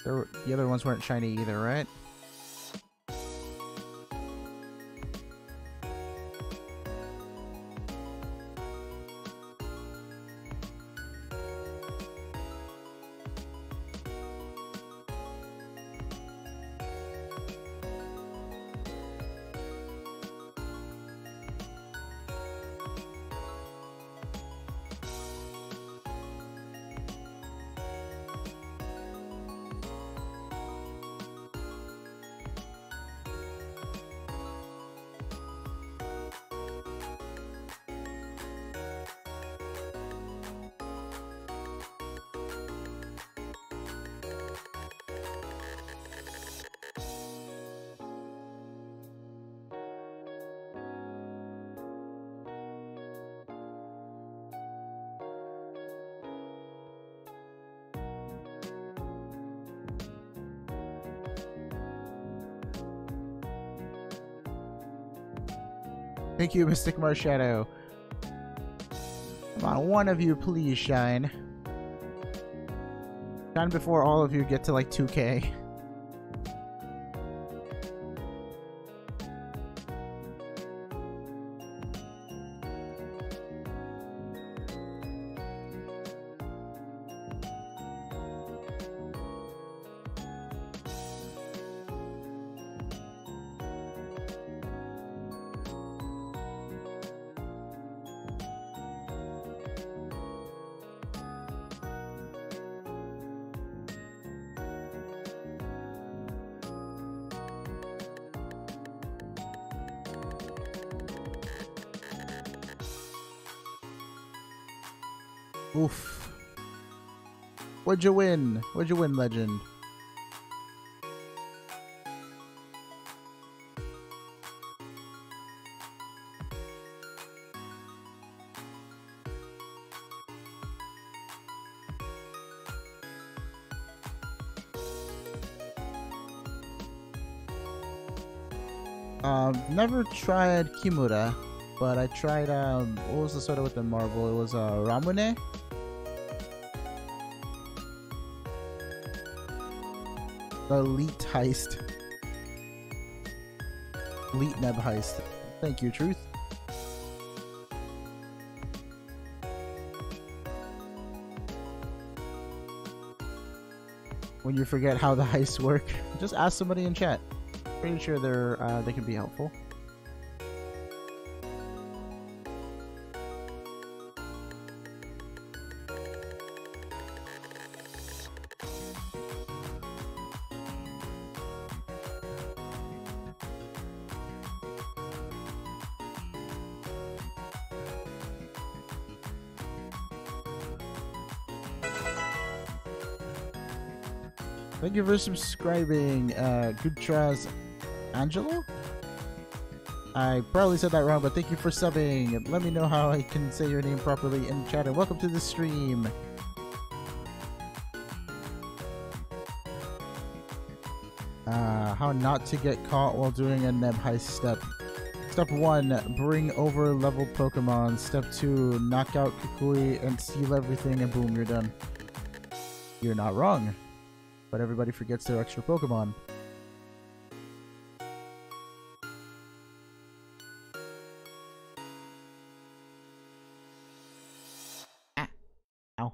The other ones weren't shiny either, right? Thank you, Mystic Marshadow. Come on, one of you please shine. Shine before all of you get to like 2K. Oof. What'd you win? What'd you win, legend? Never tried Kimura, but I tried, what was the soda with the marble? It was, Ramune? The Elite Heist. Elite Nebheist. Thank you, Truth. When you forget how the heists work, just ask somebody in chat. Pretty sure they can be helpful. Thank you for subscribing, Gutraz Angelo? I probably said that wrong, but thank you for subbing. Let me know how I can say your name properly in chat, and welcome to the stream. How not to get caught while doing a Nebheist step. Step 1, bring over leveled Pokemon. Step 2, knock out Kukui and steal everything, and boom, you're done. You're not wrong. But everybody forgets their extra Pokemon. Ah. Ow.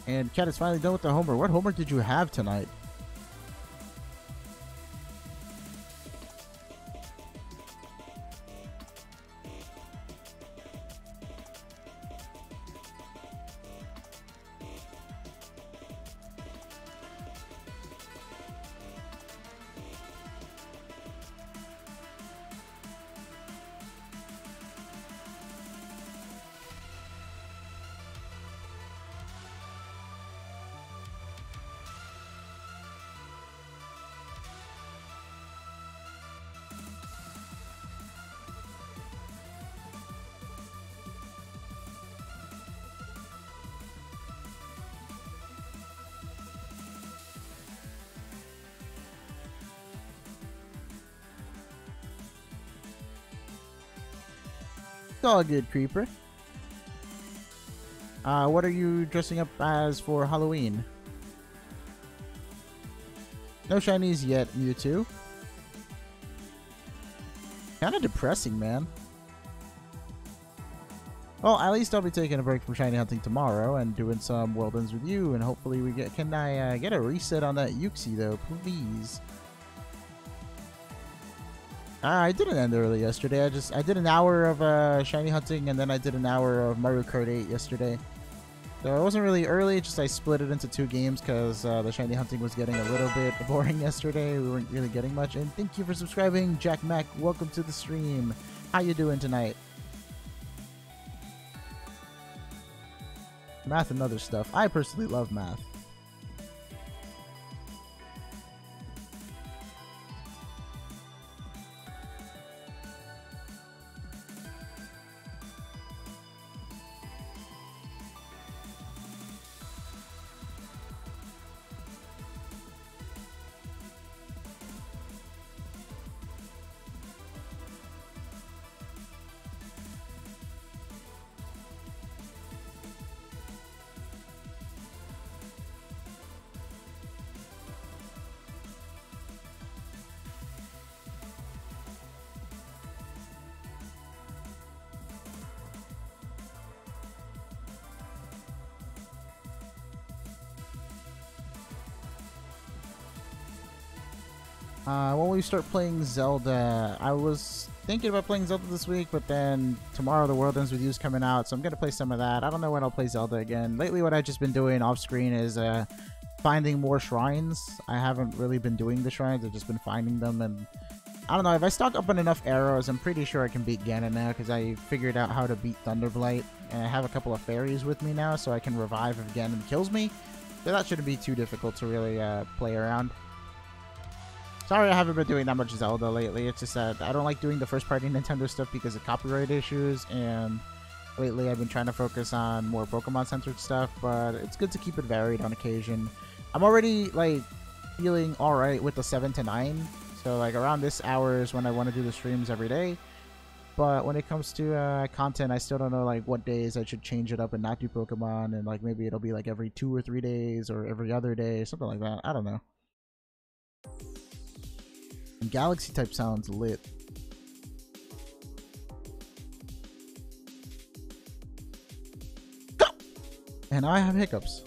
And Cat is finally done with the homework. What homework did you have tonight? It's all good, Creeper. What are you dressing up as for Halloween? No shinies yet, Mewtwo. Kinda depressing, man. Well, at least I'll be taking a break from shiny hunting tomorrow and doing some world ends with you, and hopefully we get... Can I get a reset on that Yuxi, though, please? I didn't end early yesterday. I did an hour of shiny hunting, and then I did an hour of Mario Kart 8 yesterday. So it wasn't really early, just I split it into 2 games because the shiny hunting was getting a little bit boring yesterday. We weren't really getting much. And thank you for subscribing, Jack Mac. Welcome to the stream. How you doing tonight? Math and other stuff. I personally love math. When we start playing Zelda, I was thinking about playing Zelda this week, but then tomorrow The World Ends With You is coming out, so I'm gonna play some of that. I don't know when I'll play Zelda again. Lately, what I've just been doing off screen is finding more shrines. I haven't really been doing the shrines, I've just been finding them, and I don't know, if I stock up on enough arrows, I'm pretty sure I can beat Ganon now, because I figured out how to beat Thunderblight, and I have a couple of fairies with me now, so I can revive if Ganon kills me. So that shouldn't be too difficult to really play around. Sorry I haven't been doing that much Zelda lately. It's just that I don't like doing the first-party Nintendo stuff because of copyright issues, and lately I've been trying to focus on more Pokemon-centered stuff, but it's good to keep it varied on occasion. I'm already, like, feeling alright with the 7 to 9, so, like, around this hour is when I want to do the streams every day. But when it comes to content, I still don't know, like, what days I should change it up and not do Pokemon, and, like, maybe it'll be, like, every 2 or 3 days, or every other day, something like that. I don't know. Galaxy type sounds lit. Go! And I have hiccups.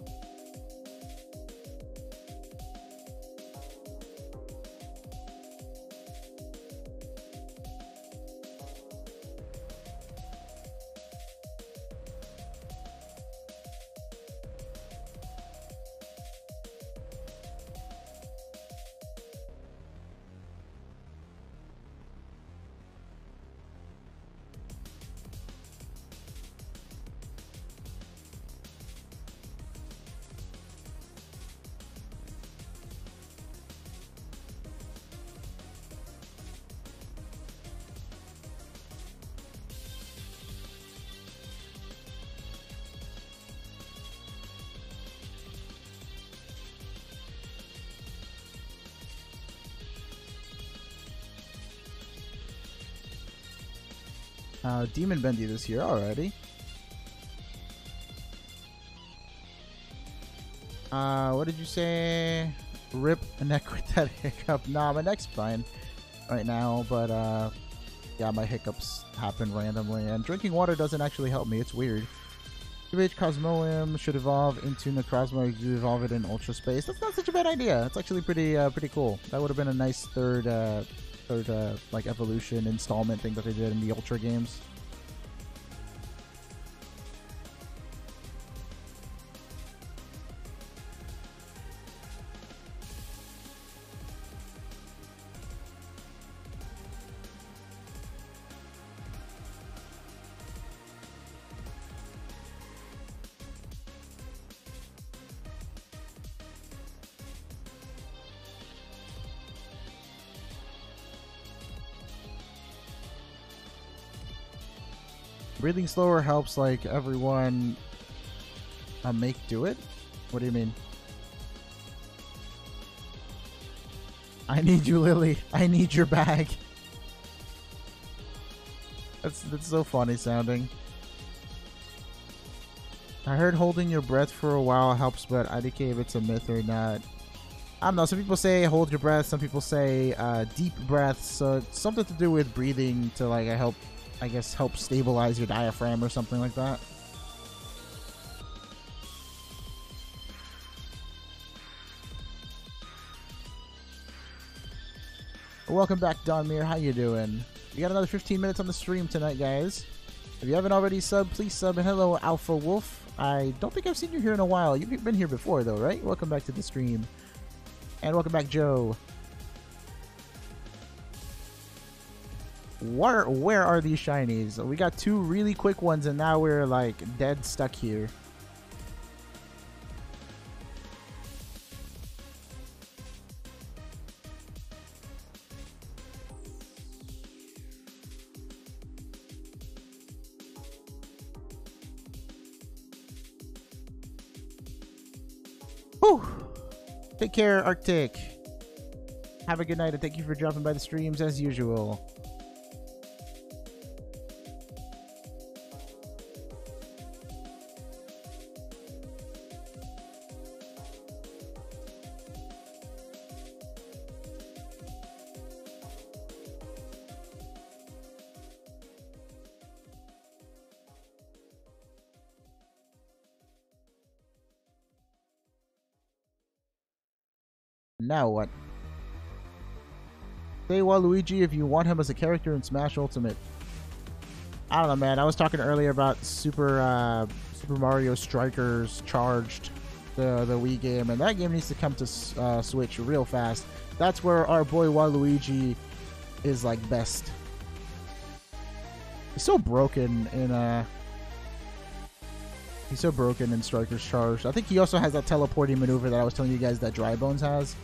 Demon Bendy this year already. What did you say? Rip a neck with that hiccup. Nah, my neck's fine right now, but yeah, my hiccups happen randomly, and drinking water doesn't actually help me. It's weird. UH Cosmoem should evolve into Necrozma. You evolve it in Ultra Space. That's not such a bad idea. It's actually pretty cool. That would have been a nice third like evolution installment thing that they did in the Ultra games. Breathing slower helps, like, everyone make do it? What do you mean? I need you, Lily. I need your bag. That's so funny sounding. I heard holding your breath for a while helps, but IDK if it's a myth or not. I don't know. Some people say hold your breath. Some people say deep breaths. So it's something to do with breathing to, like, I guess help stabilize your diaphragm or something like that. Welcome back, Donmir. How you doing? We got another 15 minutes on the stream tonight, guys. If you haven't already subbed, please sub. And hello, Alpha Wolf. I don't think I've seen you here in a while. You've been here before, though, right? Welcome back to the stream. And welcome back, Joe. Where are these shinies? We got 2 really quick ones, and now we're, like, dead stuck here. Whew! Take care, Arctic. Have a good night, and thank you for dropping by the streams as usual. Now what? Say Waluigi if you want him as a character in Smash Ultimate. I don't know, man. I was talking earlier about Super Mario Strikers Charged, the Wii game, and that game needs to come to Switch real fast. That's where our boy Waluigi is like best. He's so broken in Strikers Charged. I think he also has that teleporting maneuver that I was telling you guys that Dry Bones has.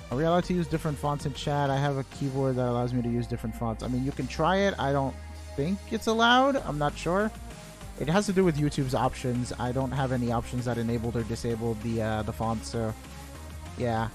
Are we allowed to use different fonts in chat? I have a keyboard that allows me to use different fonts. I mean, you can try it. I don't think it's allowed. I'm not sure. It has to do with YouTube's options. I don't have any options that enabled or disabled the fonts, so yeah.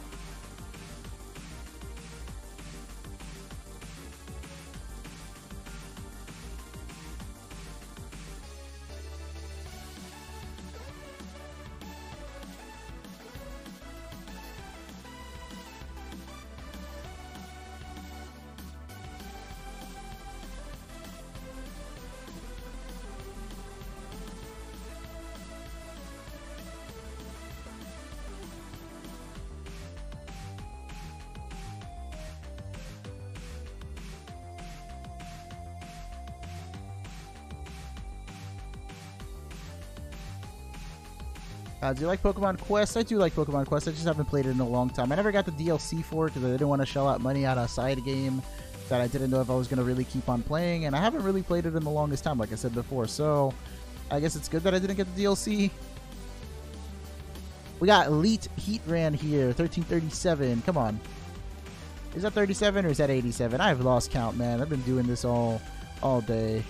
Do you like Pokemon Quest? I do like Pokemon Quest. I just haven't played it in a long time. I never got the DLC for it because I didn't want to shell out money on a side game that I didn't know if I was going to really keep on playing. And I haven't really played it in the longest time, like I said before. So I guess it's good that I didn't get the DLC. We got Elite Heatran here, 1337. Come on. Is that 37 or is that 87? I've lost count, man. I've been doing this all day.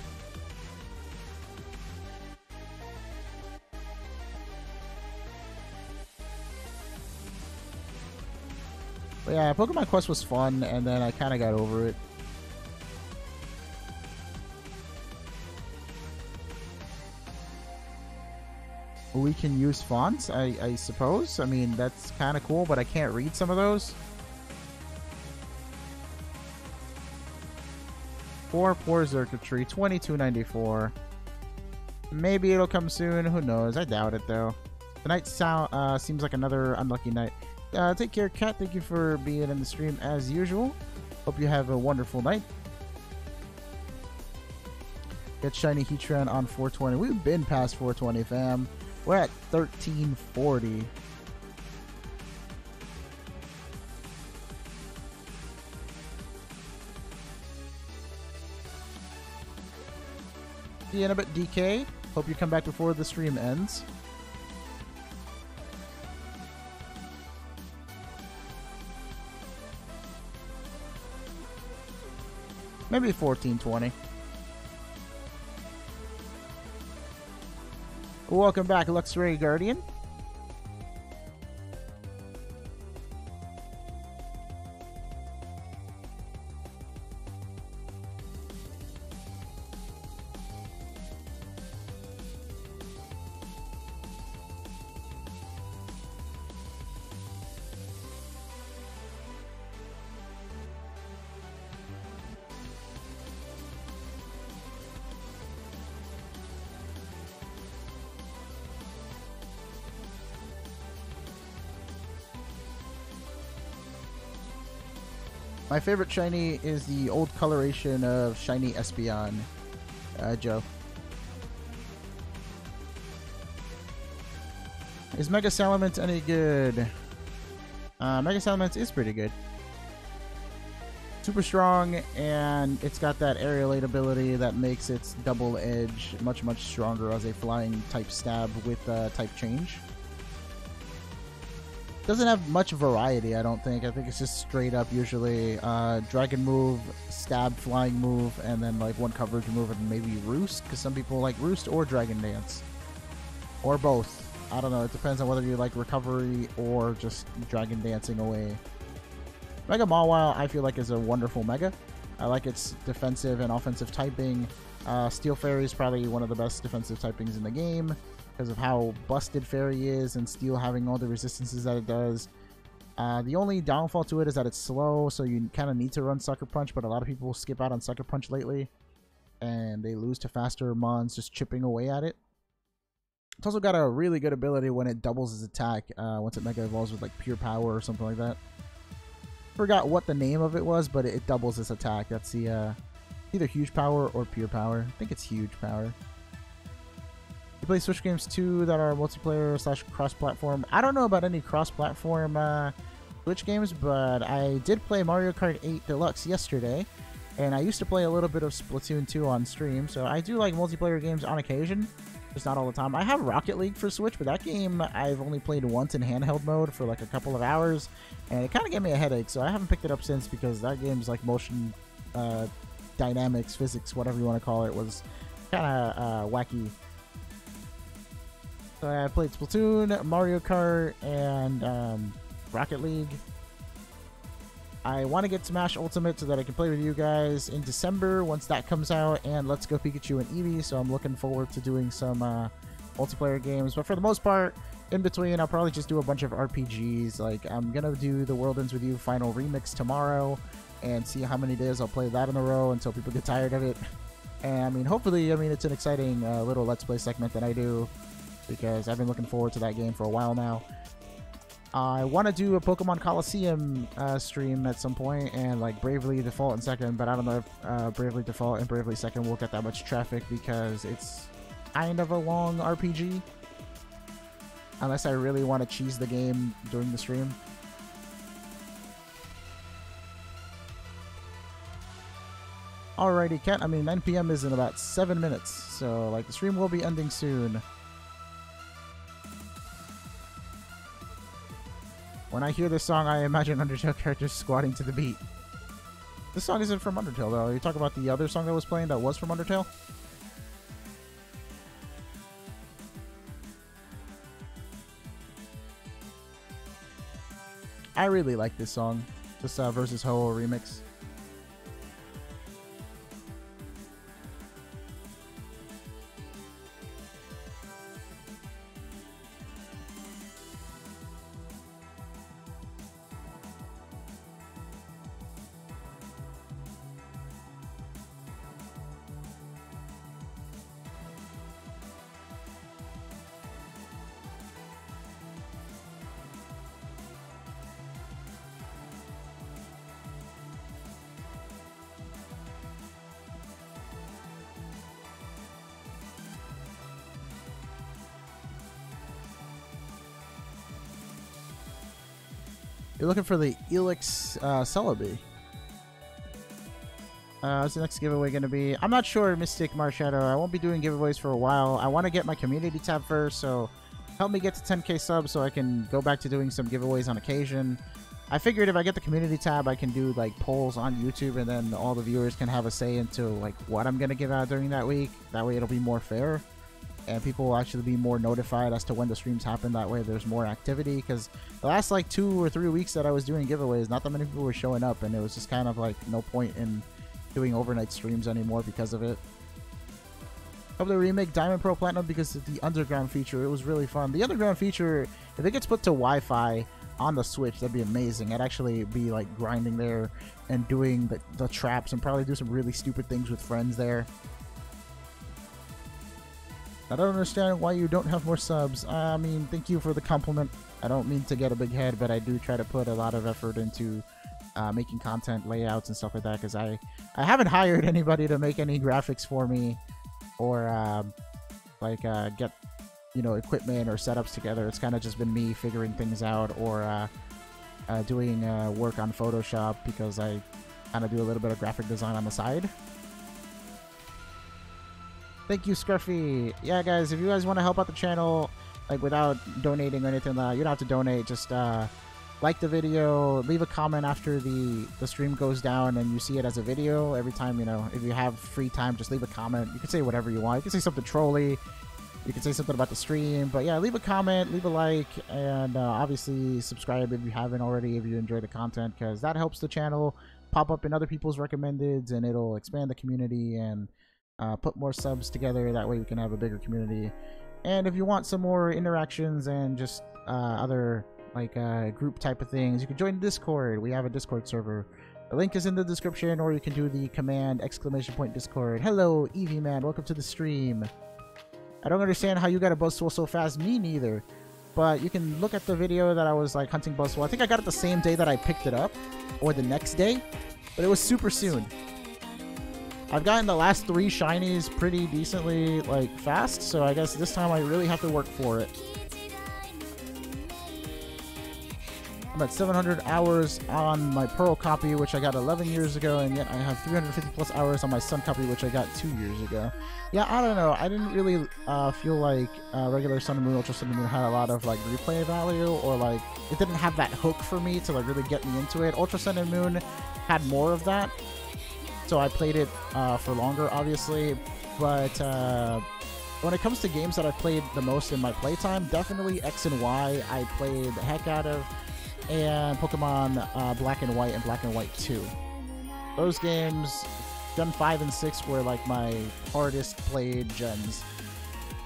But yeah, Pokemon Quest was fun, and then I kind of got over it. We can use fonts, I suppose. I mean, that's kind of cool, but I can't read some of those. Poor Xurkitree, 2294. Maybe it'll come soon. Who knows? I doubt it, though. Tonight seems like another unlucky night. Take care, Kat. Thank you for being in the stream as usual. Hope you have a wonderful night. Get Shiny Heatran on 420. We've been past 420, fam. We're at 1340. See you in a bit, DK. Hope you come back before the stream ends. Maybe 1420. Welcome back, Luxray Guardian. My favorite shiny is the old coloration of Shiny Espeon, Joe. Is Mega Salamence any good? Mega Salamence is pretty good. Super strong, and it's got that aerial aid ability that makes its double edge much stronger as a flying type stab with type change. Doesn't have much variety, I don't think. I think it's just straight up usually dragon move, stab, flying move, and then like one coverage move and maybe roost, because some people like roost or dragon dance. Or both. I don't know, it depends on whether you like recovery or just dragon dancing away. Mega Mawile I feel like is a wonderful mega. I like its defensive and offensive typing. Steel Fairy is probably one of the best defensive typings in the game, because of how busted Fairy is and Steel having all the resistances that it does. The only downfall to it is that it's slow, so you kind of need to run Sucker Punch, but a lot of people skip out on Sucker Punch lately, and they lose to faster mons just chipping away at it. It's also got a really good ability when it doubles its attack once it Mega Evolves with like Pure Power or something like that. Forgot what the name of it was, but it doubles its attack. That's the either Huge Power or Pure Power. I think it's Huge Power. You play Switch games too that are multiplayer / cross-platform. I don't know about any cross-platform Switch games, but I did play Mario Kart 8 Deluxe yesterday, and I used to play a little bit of Splatoon 2 on stream, so I do like multiplayer games on occasion, just not all the time. I have Rocket League for Switch, but that game I've only played once in handheld mode for like a couple of hours, and it kind of gave me a headache, so I haven't picked it up since because that game's like motion dynamics, physics, whatever you want to call it, was kind of wacky. So I played Splatoon, Mario Kart, and Rocket League. I want to get Smash Ultimate so that I can play with you guys in December once that comes out, and Let's Go Pikachu and Eevee, so I'm looking forward to doing some multiplayer games. But for the most part, in between, I'll probably just do a bunch of RPGs. Like, I'm going to do the World Ends With You Final Remix tomorrow and see how many days I'll play that in a row until people get tired of it. And, I mean, hopefully, it's an exciting little Let's Play segment that I do, because I've been looking forward to that game for a while now. I want to do a Pokemon Coliseum stream at some point, and like Bravely Default in second, but I don't know if Bravely Default and Bravely Second will get that much traffic because it's kind of a long RPG. Unless I really want to cheese the game during the stream. Alrighty, Cat. 9 PM is in about 7 minutes, so like the stream will be ending soon. When I hear this song, I imagine Undertale characters squatting to the beat. This song isn't from Undertale, though. Are you talking about the other song that was playing that was from Undertale? I really like this song. This Versus Ho remix. You're looking for the Elix Celebi. What's the next giveaway going to be? I'm not sure, Mystic Marshadow. I won't be doing giveaways for a while. I want to get my community tab first, so help me get to 10k subs so I can go back to doing some giveaways on occasion. I figured if I get the community tab, I can do like polls on YouTube, and then all the viewers can have a say into like what I'm going to give out during that week. That way it'll be more fair, and people will actually be more notified as to when the streams happen. That way there's more activity, because the last like 2 or 3 weeks that I was doing giveaways, not that many people were showing up, and it was just kind of like no point in doing overnight streams anymore because of it. Hope they remake Diamond Pearl Platinum because of the underground feature. It was really fun. The underground feature, if it gets put to Wi-Fi on the Switch, that'd be amazing. I'd actually be like grinding there and doing the traps and probably do some really stupid things with friends there. I don't understand why you don't have more subs. I mean, thank you for the compliment. I don't mean to get a big head, but I do try to put a lot of effort into making content, layouts, and stuff like that, because I haven't hired anybody to make any graphics for me or get, you know, equipment or setups together. It's kind of just been me figuring things out, or doing work on Photoshop, because I kind of do a little bit of graphic design on the side. Thank you, Scruffy. Yeah, guys, if you guys want to help out the channel, like without donating or anything, you don't have to donate. Just like the video, leave a comment after the stream goes down and you see it as a video. Every time, you know, if you have free time, just leave a comment. You can say whatever you want. You can say something trolly. You can say something about the stream. But yeah, leave a comment, leave a like, and obviously subscribe if you haven't already, if you enjoy the content, because that helps the channel pop up in other people's recommendeds, and it'll expand the community and put more subs together. That way we can have a bigger community. And if you want some more interactions and just other like group type of things, you can join Discord. We have a Discord server. The link is in the description, or you can do the command !Discord. Hello, Eevee Man. Welcome to the stream. I don't understand how you got a Buzzwole so fast. Me neither. But you can look at the video that I was like hunting Buzzwole. I think I got it the same day that I picked it up, or the next day, but it was super soon. I've gotten the last 3 shinies pretty decently like fast, so I guess this time I really have to work for it. I'm at 700 hours on my Pearl copy, which I got 11 years ago, and yet I have 350 plus hours on my Sun copy, which I got 2 years ago. Yeah, I don't know. I didn't really feel like regular Sun and Moon, Ultra Sun and Moon had a lot of like replay value, or like it didn't have that hook for me to like really get me into it. Ultra Sun and Moon had more of that, so I played it for longer, obviously. But when it comes to games that I played the most in my playtime, definitely X and Y I played the heck out of, and Pokemon Black and White and Black and White 2. Those games, Gen 5 and 6 were like my hardest played gens.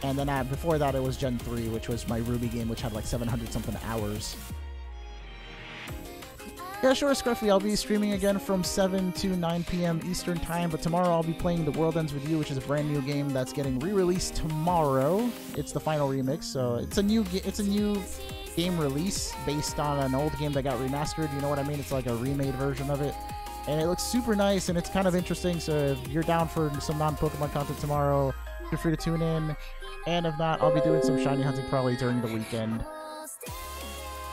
And then before that it was Gen 3, which was my Ruby game, which had like 700 something hours. Yeah, sure, Scruffy, I'll be streaming again from 7 to 9 p.m. Eastern Time, but tomorrow I'll be playing The World Ends With You, which is a brand new game that's getting re-released tomorrow. It's the final remix, so it's a new game release based on an old game that got remastered, you know what I mean? It's like a remade version of it, and it looks super nice and it's kind of interesting. So if you're down for some non-Pokemon content tomorrow, feel free to tune in, and if not, I'll be doing some shiny hunting probably during the weekend,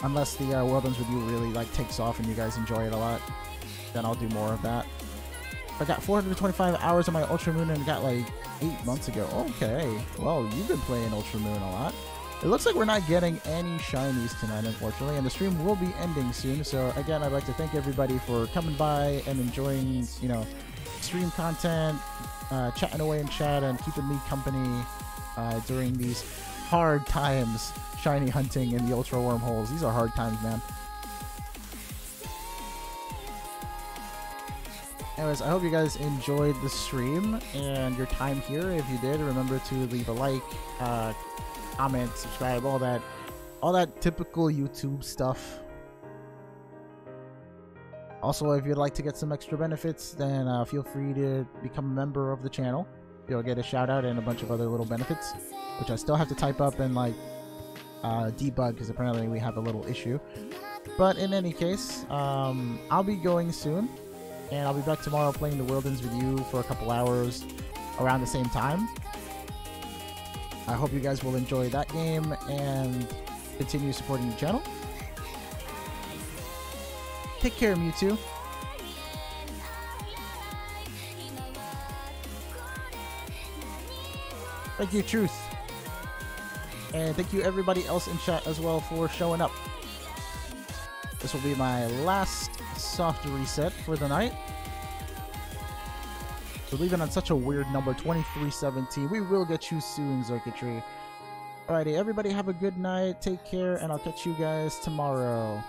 unless the World Ends With You really like takes off and you guys enjoy it a lot, then I'll do more of that. I got 425 hours on my Ultra Moon and got like 8 months ago. Okay, well, you've been playing Ultra Moon a lot. It looks like we're not getting any shinies tonight, unfortunately, and the stream will be ending soon. So again, I'd like to thank everybody for coming by and enjoying, you know, stream content, chatting away in chat, and keeping me company during these hard times, shiny hunting in the Ultra Wormholes. These are hard times, man. Anyways, I hope you guys enjoyed the stream and your time here. If you did, remember to leave a like, comment, subscribe, all that typical YouTube stuff. Also, if you'd like to get some extra benefits, then feel free to become a member of the channel. You'll get a shout out and a bunch of other little benefits, which I still have to type up and like debug, because apparently we have a little issue. But in any case, I'll be going soon, and I'll be back tomorrow playing The World Ends With You for a couple hours around the same time. I hope you guys will enjoy that game and continue supporting the channel. Take care, Mewtwo. Thank you, Truth. And thank you everybody else in chat as well for showing up. This will be my last soft reset for the night. So leaving on such a weird number, 2317. We will get you soon, Zerkatry. Alrighty, everybody have a good night. Take care, and I'll catch you guys tomorrow.